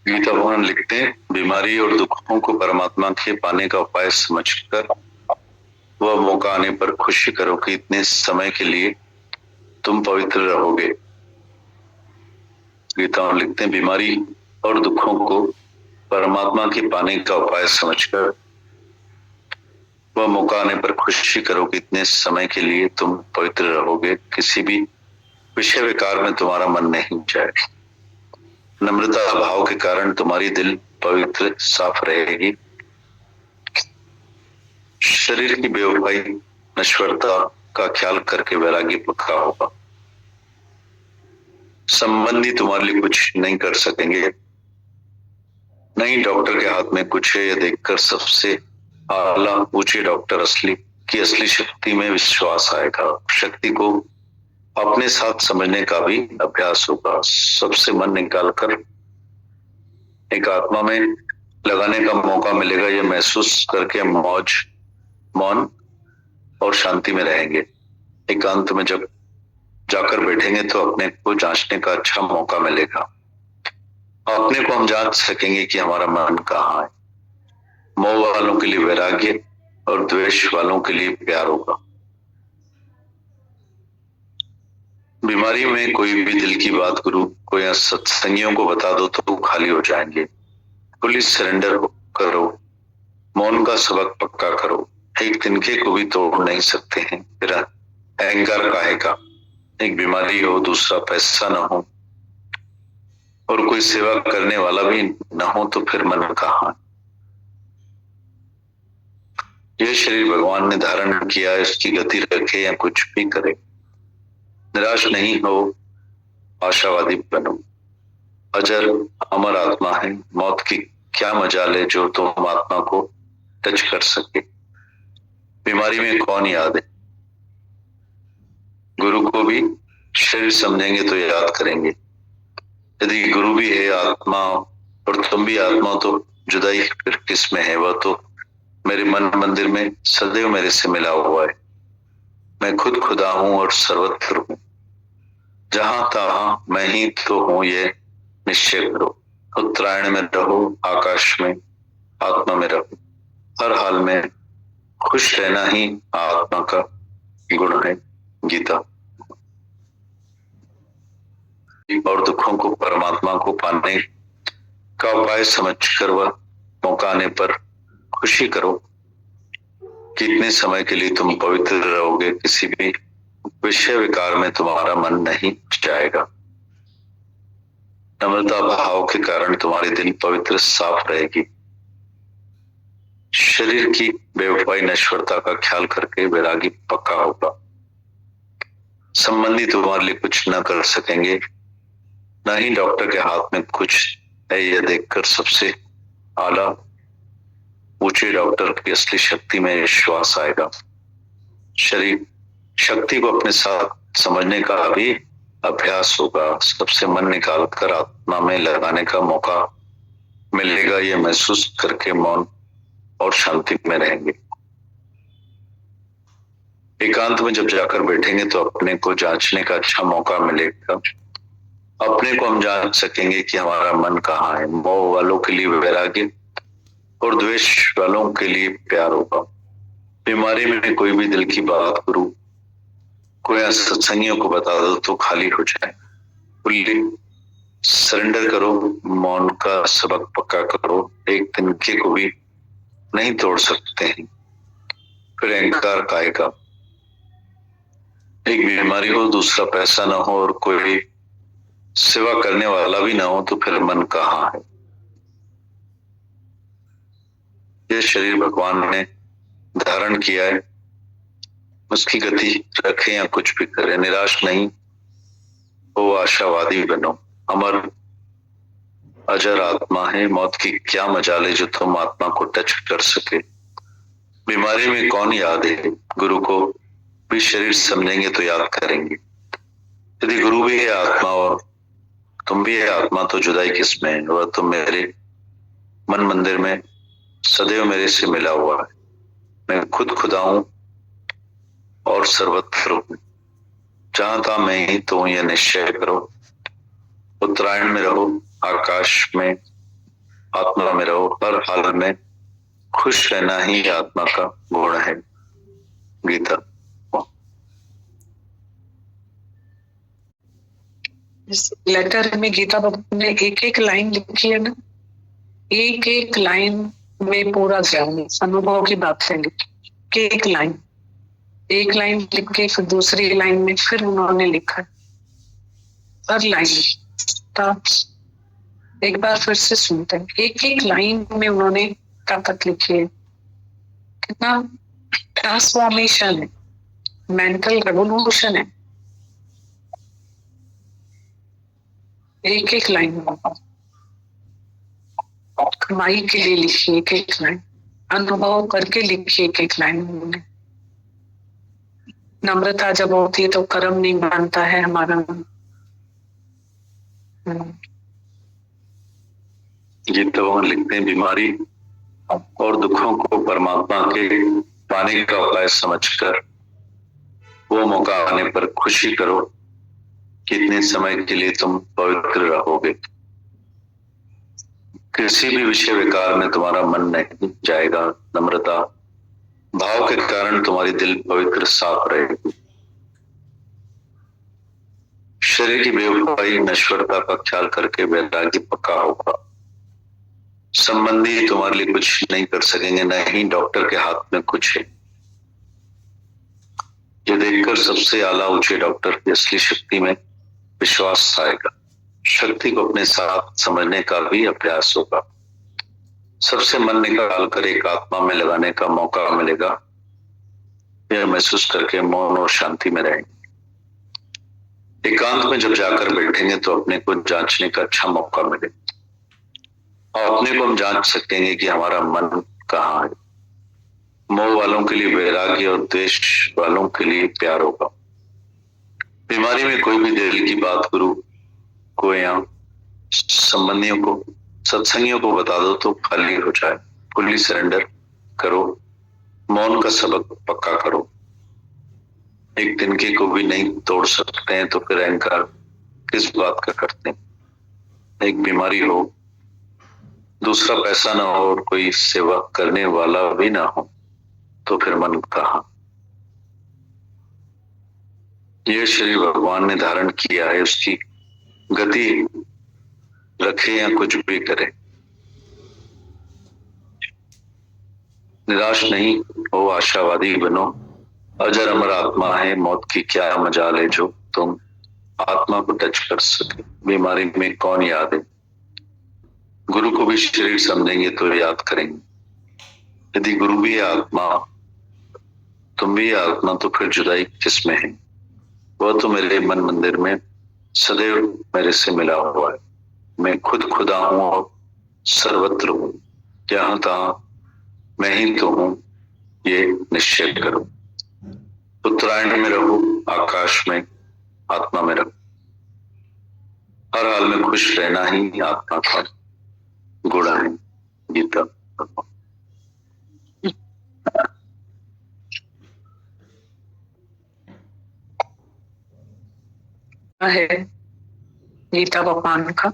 गीता भगवान लिखते हैं, बीमारी और दुखों को परमात्मा के पाने का उपाय समझकर वह मौका आने पर खुशी करो कि इतने समय के लिए तुम पवित्र रहोगे। गीता में लिखते हैं, बीमारी और दुखों को परमात्मा के पाने का उपाय समझकर वह मौका आने पर खुशी करो कि इतने समय के लिए तुम पवित्र रहोगे। किसी भी विषय विकार में तुम्हारा मन नहीं जाए। नम्रता भाव के कारण तुम्हारी दिल पवित्र साफ रहेगी। शरीर की बेवफाई नश्वरता का ख्याल करके वैराग्य पक्का होगा। संबंधी तुम्हारे लिए कुछ नहीं कर सकेंगे। नहीं डॉक्टर के हाथ में कुछ है, यह देखकर सबसे आला ऊंचे डॉक्टर असली शक्ति में विश्वास आएगा। शक्ति को अपने साथ समझने का भी अभ्यास होगा। सबसे मन निकालकर एक आत्मा में लगाने का मौका मिलेगा। यह महसूस करके मौन और शांति में रहेंगे। एकांत में जब जाकर बैठेंगे तो अपने को जांचने का अच्छा मौका मिलेगा। अपने को हम जांच सकेंगे कि हमारा मन कहाँ है। मोह वालों के लिए वैराग्य और द्वेष वालों के लिए प्यार होगा। बीमारी में कोई भी दिल की बात गुरु को या सत्संगियों को बता दो तो खाली हो जाएंगे। पुलिस सरेंडर करो, मौन का सबक पक्का करो। एक तिनके को भी तोड़ नहीं सकते हैं, फिर अहंकार काहे का। एक बीमारी हो, दूसरा पैसा ना हो और कोई सेवा करने वाला भी ना हो तो फिर मन कहाँ। यह शरीर भगवान ने धारण किया, इसकी गति रखे या कुछ भी करे। निराश नहीं हो, आशावादी बनो। अजर अमर आत्मा है, मौत की क्या मजाल है जो तुम आत्मा को टच कर सके। बीमारी में कौन याद है? गुरु को भी शरीर समझेंगे तो याद करेंगे। यदि गुरु भी है आत्मा और तुम भी आत्मा तो जुदाई फिर किस में है? वह तो मेरे मन मंदिर में सदैव मेरे से मिला हुआ है। मैं खुद खुदा हूं और सर्वत्र हूं। जहां तहां मैं ही तो हूं, ये निश्चय करो। उत्तरायण में रहो, आकाश में, आत्मा में रहो। हर हाल में खुश रहना ही आत्मा का गुण है। गीता। और दुखों को परमात्मा को पाने का उपाय समझकर वह मौका आने पर खुशी करो कि इतने समय के लिए तुम पवित्र रहोगे। किसी भी विषय विकार में तुम्हारा मन नहीं जाएगा। नम्रता भाव के कारण तुम्हारी दिल पवित्र साफ रहेगी। शरीर की बेवफाई नश्वरता का ख्याल करके वैरागी पक्का होगा। संबंधी तुम्हारे लिए कुछ न कर सकेंगे, न ही डॉक्टर के हाथ में कुछ है। यह देखकर सबसे आला ऊंचे डॉक्टर की असली शक्ति में विश्वास आएगा। शरीर शक्ति को अपने साथ समझने का भी अभ्यास होगा। सबसे मन निकाल कर आत्मा में लगाने का मौका मिलेगा। यह महसूस करके मौन और शांति में रहेंगे। एकांत में जब जाकर बैठेंगे तो अपने को जांचने का अच्छा मौका मिलेगा। अपने को हम जांच सकेंगे कि हमारा मन कहाँ है। मोह वालों के लिए वैराग्य और द्वेष वालों के लिए प्यार होगा। बीमारी में कोई भी दिल की बात गुरु को या सत्संगियों को बता दो तो खाली हो जाए। फुल्ली सरेंडर करो, मौन का सबक पक्का करो। एक तिनके को भी नहीं तोड़ सकते हैं, फिर अहंकार काय का। एक बीमारी हो, दूसरा पैसा ना हो और कोई सेवा करने वाला भी ना हो तो फिर मन कहाँ है। ये शरीर भगवान ने धारण किया है, उसकी गति रखे या कुछ भी करे। निराश नहीं हो, आशावादी बनो। अमर अजर आत्मा है, मौत की क्या मजाल जो तुम आत्मा को टच कर सके। बीमारी में कौन याद है, गुरु को भी शरीर समझेंगे तो याद करेंगे। यदि गुरु भी है आत्मा और तुम भी है आत्मा तो जुदाई किसमें है। वह तो मेरे मन मंदिर में सदैव मेरे से मिला हुआ है। मैं खुद खुदा हूं और सर्वत्र हूं, जहां था मैं ही तो यह निश्चय करो। उत्तरायण में रहो, आकाश में, आत्मा में रहो। हर हाल में खुश रहना ही आत्मा का गुण है। गीता। इस लेटर में गीता बाबू ने एक एक लाइन लिखी है ना, एक एक लाइन में पूरा ज्ञान है, अनुभव की बात है लिखी। एक लाइन लिख के फिर दूसरी लाइन में फिर उन्होंने लिखा है हर लाइन। एक बार फिर से सुनते हैं, एक एक लाइन में उन्होंने ताकत लिखी है। कितना ट्रांसफॉर्मेशन है, मेंटल रेवोल्यूशन है एक एक लाइन में। कमाई के लिए लिखी एक एक लाइन, अनुभव करके लिखी एक एक लाइन उन्होंने। नम्रता जब होती है तो कर्म नहीं बनता है हमारा। गीता भगवान लिखते हैं, बीमारी और दुखों को परमात्मा के पाने का उपाय समझकर वो मौका आने पर खुशी करो कि इतने समय के लिए तुम पवित्र रहोगे। किसी भी विषय विकार में तुम्हारा मन नहीं जाएगा। नम्रता भाव के कारण तुम्हारी दिल पवित्र साफ रहेगी। शरीर की बेवफाई नश्वरता का ख्याल करके वैराग्य पक्का होगा। संबंधी तुम्हारे लिए कुछ नहीं कर सकेंगे, न ही डॉक्टर के हाथ में कुछ है। ये देखकर सबसे आला ऊंचे डॉक्टर की असली शक्ति में विश्वास आएगा। शक्ति को अपने साथ समझने का भी अभ्यास होगा। सबसे मन निकाल कर एक आत्मा में लगाने का मौका मिलेगा। यह महसूस करके मौन और शांति में रहेंगे। एकांत में जब जाकर बैठेंगे तो अपने को जांचने का अच्छा मौका मिलेगा और अपने को हम जांच सकेंगे कि हमारा मन कहाँ है। मोह वालों के लिए वैराग्य और द्वेष वालों के लिए प्यार होगा। बीमारी में कोई भी दिल की बात गुरु को या संबंधियों को, सत्संगियों को बता दो तो खाली हो जाए। फुल्ली सरेंडर करो, मौन का सबक पक्का करो। एक तिनके को भी नहीं तोड़ सकते हैं तो फिर अहंकार किस बात का करते हैं। एक बीमारी हो, दूसरा पैसा ना हो और कोई सेवा करने वाला भी ना हो तो फिर मन कहाँ। यह शरीर भगवान ने धारण किया है, उसकी गति रखे या कुछ भी करे। निराश नहीं हो, आशावादी बनो। अजर अमर आत्मा है, मौत की क्या मजाल है जो तुम आत्मा को टच कर सके। बीमारी में कौन याद है, गुरु को भी शरीर समझेंगे तो याद करेंगे। यदि गुरु भी है आत्मा, तुम भी आत्मा तो फिर जुदाई किसमें है। वह तो मेरे मन मंदिर में सदैव मेरे से मिला हुआ है। मैं खुद खुदा हूं और सर्वत्र हूं, जहां तहां मैं ही तो हूं, ये निश्चय करो। उत्तरायण में रहो, आकाश में, आत्मा में रहो। हर हाल में खुश रहना ही आत्मा का गुण है। गीता। है गीता भगवान का,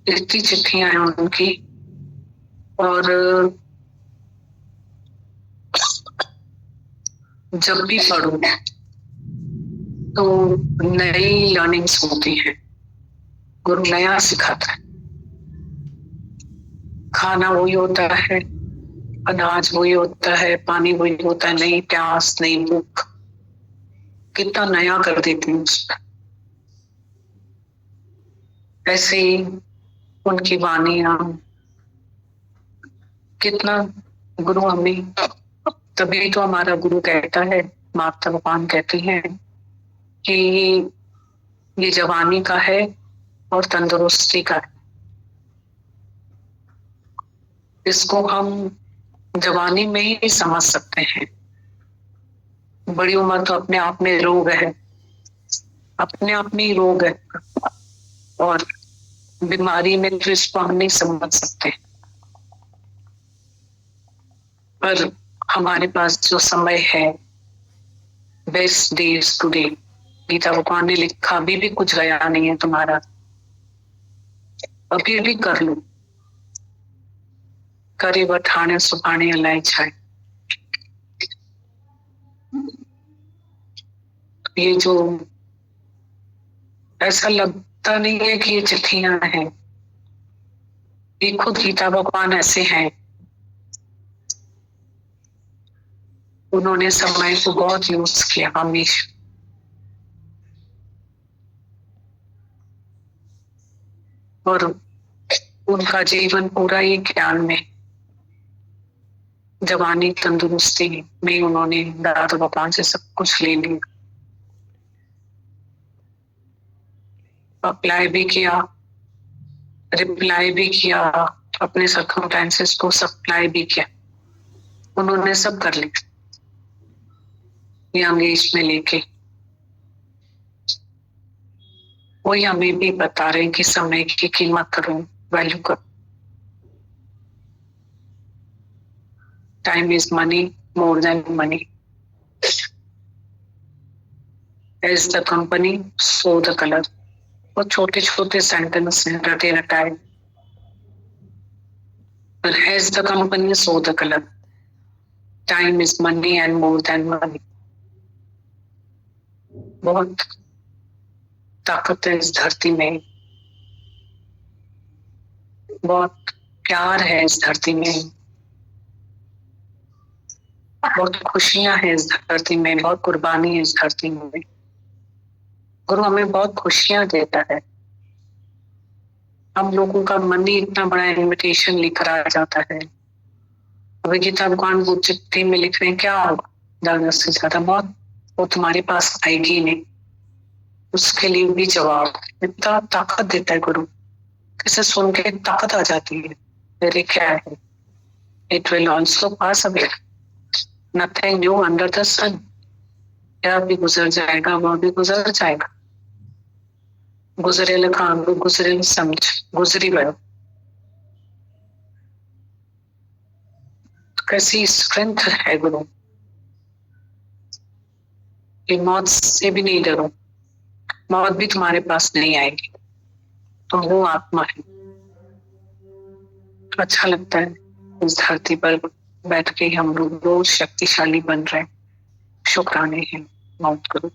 इतनी चिट्ठियां हैं उनकी, और जब भी पढ़ो तो नई लर्निंग्स होती है, गुरु नया सिखाता है। खाना वही होता है, अनाज वही होता है, पानी वही होता है, नई प्यास नई भूख, कितना नया कर देती है उसका। ऐसे ही उनकी वाणियां, कितना गुरु हमें, तभी तो हमारा गुरु कहता है, माता भगवान कहती हैं कि ये जवानी का है और तंदुरुस्ती का है। इसको हम जवानी में ही समझ सकते हैं। बड़ी उम्र तो अपने आप में रोग है, अपने आप में ही रोग है, और बीमारी में तो इसको हम नहीं समझ सकते। पर हमारे पास जो समय है, बेस्ट डेज टुडे, गीता भगवान ने लिखा, अभी भी कुछ गया नहीं है तुम्हारा, अभी भी कर लो, करे बठाने सुभाने अलाए छाए। ये जो ऐसा लगता नहीं है कि ये चिट्ठियां हैं, ये खुद गीता भगवान ऐसे हैं। उन्होंने समय को बहुत यूज किया हमेशा, और उनका जीवन पूरा ही ज्ञान में, जवानी तंदुरुस्ती में उन्होंने दादा भगवान से सब कुछ ले लिया, अप्लाई भी किया, रिप्लाई भी किया, अपने सर्कमस्टेंसेस को सप्लाई भी किया, उन्होंने सब कर लिया यंग एज में लेके। वही हमें भी बता रहे हैं कि समय की कीमत करो, वैल्यू करो। Time is money more than money, as the company so the colour. और छोटे छोटे सेंटेंस हैं रटे रटाए, पर as the company so the colour, time is money and more than money. बहुत ताकत है इस धरती में, बहुत प्यार है इस धरती में, बहुत खुशियां हैं इस धरती में, बहुत कुर्बानी है इस धरती में। गुरु हमें बहुत खुशियां देता है। हम लोगों का मन ही इतना बड़ा इन्विटेशन लेकर आ जाता है। अभी गीता भगवान वो चिट्ठी में लिख रहे हैं, क्या होगा ज्यादा से ज्यादा मौत, वो तुम्हारे पास आएगी नहीं, उसके लिए भी जवाब। इतना ताकत देता है गुरु, किसे सुन के ताकत आ जाती है। मेरे क्या है, it will also pass away, nothing new under the sun. क्या भी गुजर जाएगा, वह भी गुजर जाएगा। गुजरेल काम गुजरेल समझ, गुजरी गयो। कैसी स्ट्रेंथ है गुरु, कि मौत से भी नहीं डरो, मौत भी तुम्हारे पास नहीं आएगी, तुम वो आत्मा है। अच्छा लगता है इस धरती पर बैठ के हम लोग रोज शक्तिशाली बन रहे हैं। शुक्राने हैं मौत गुरु।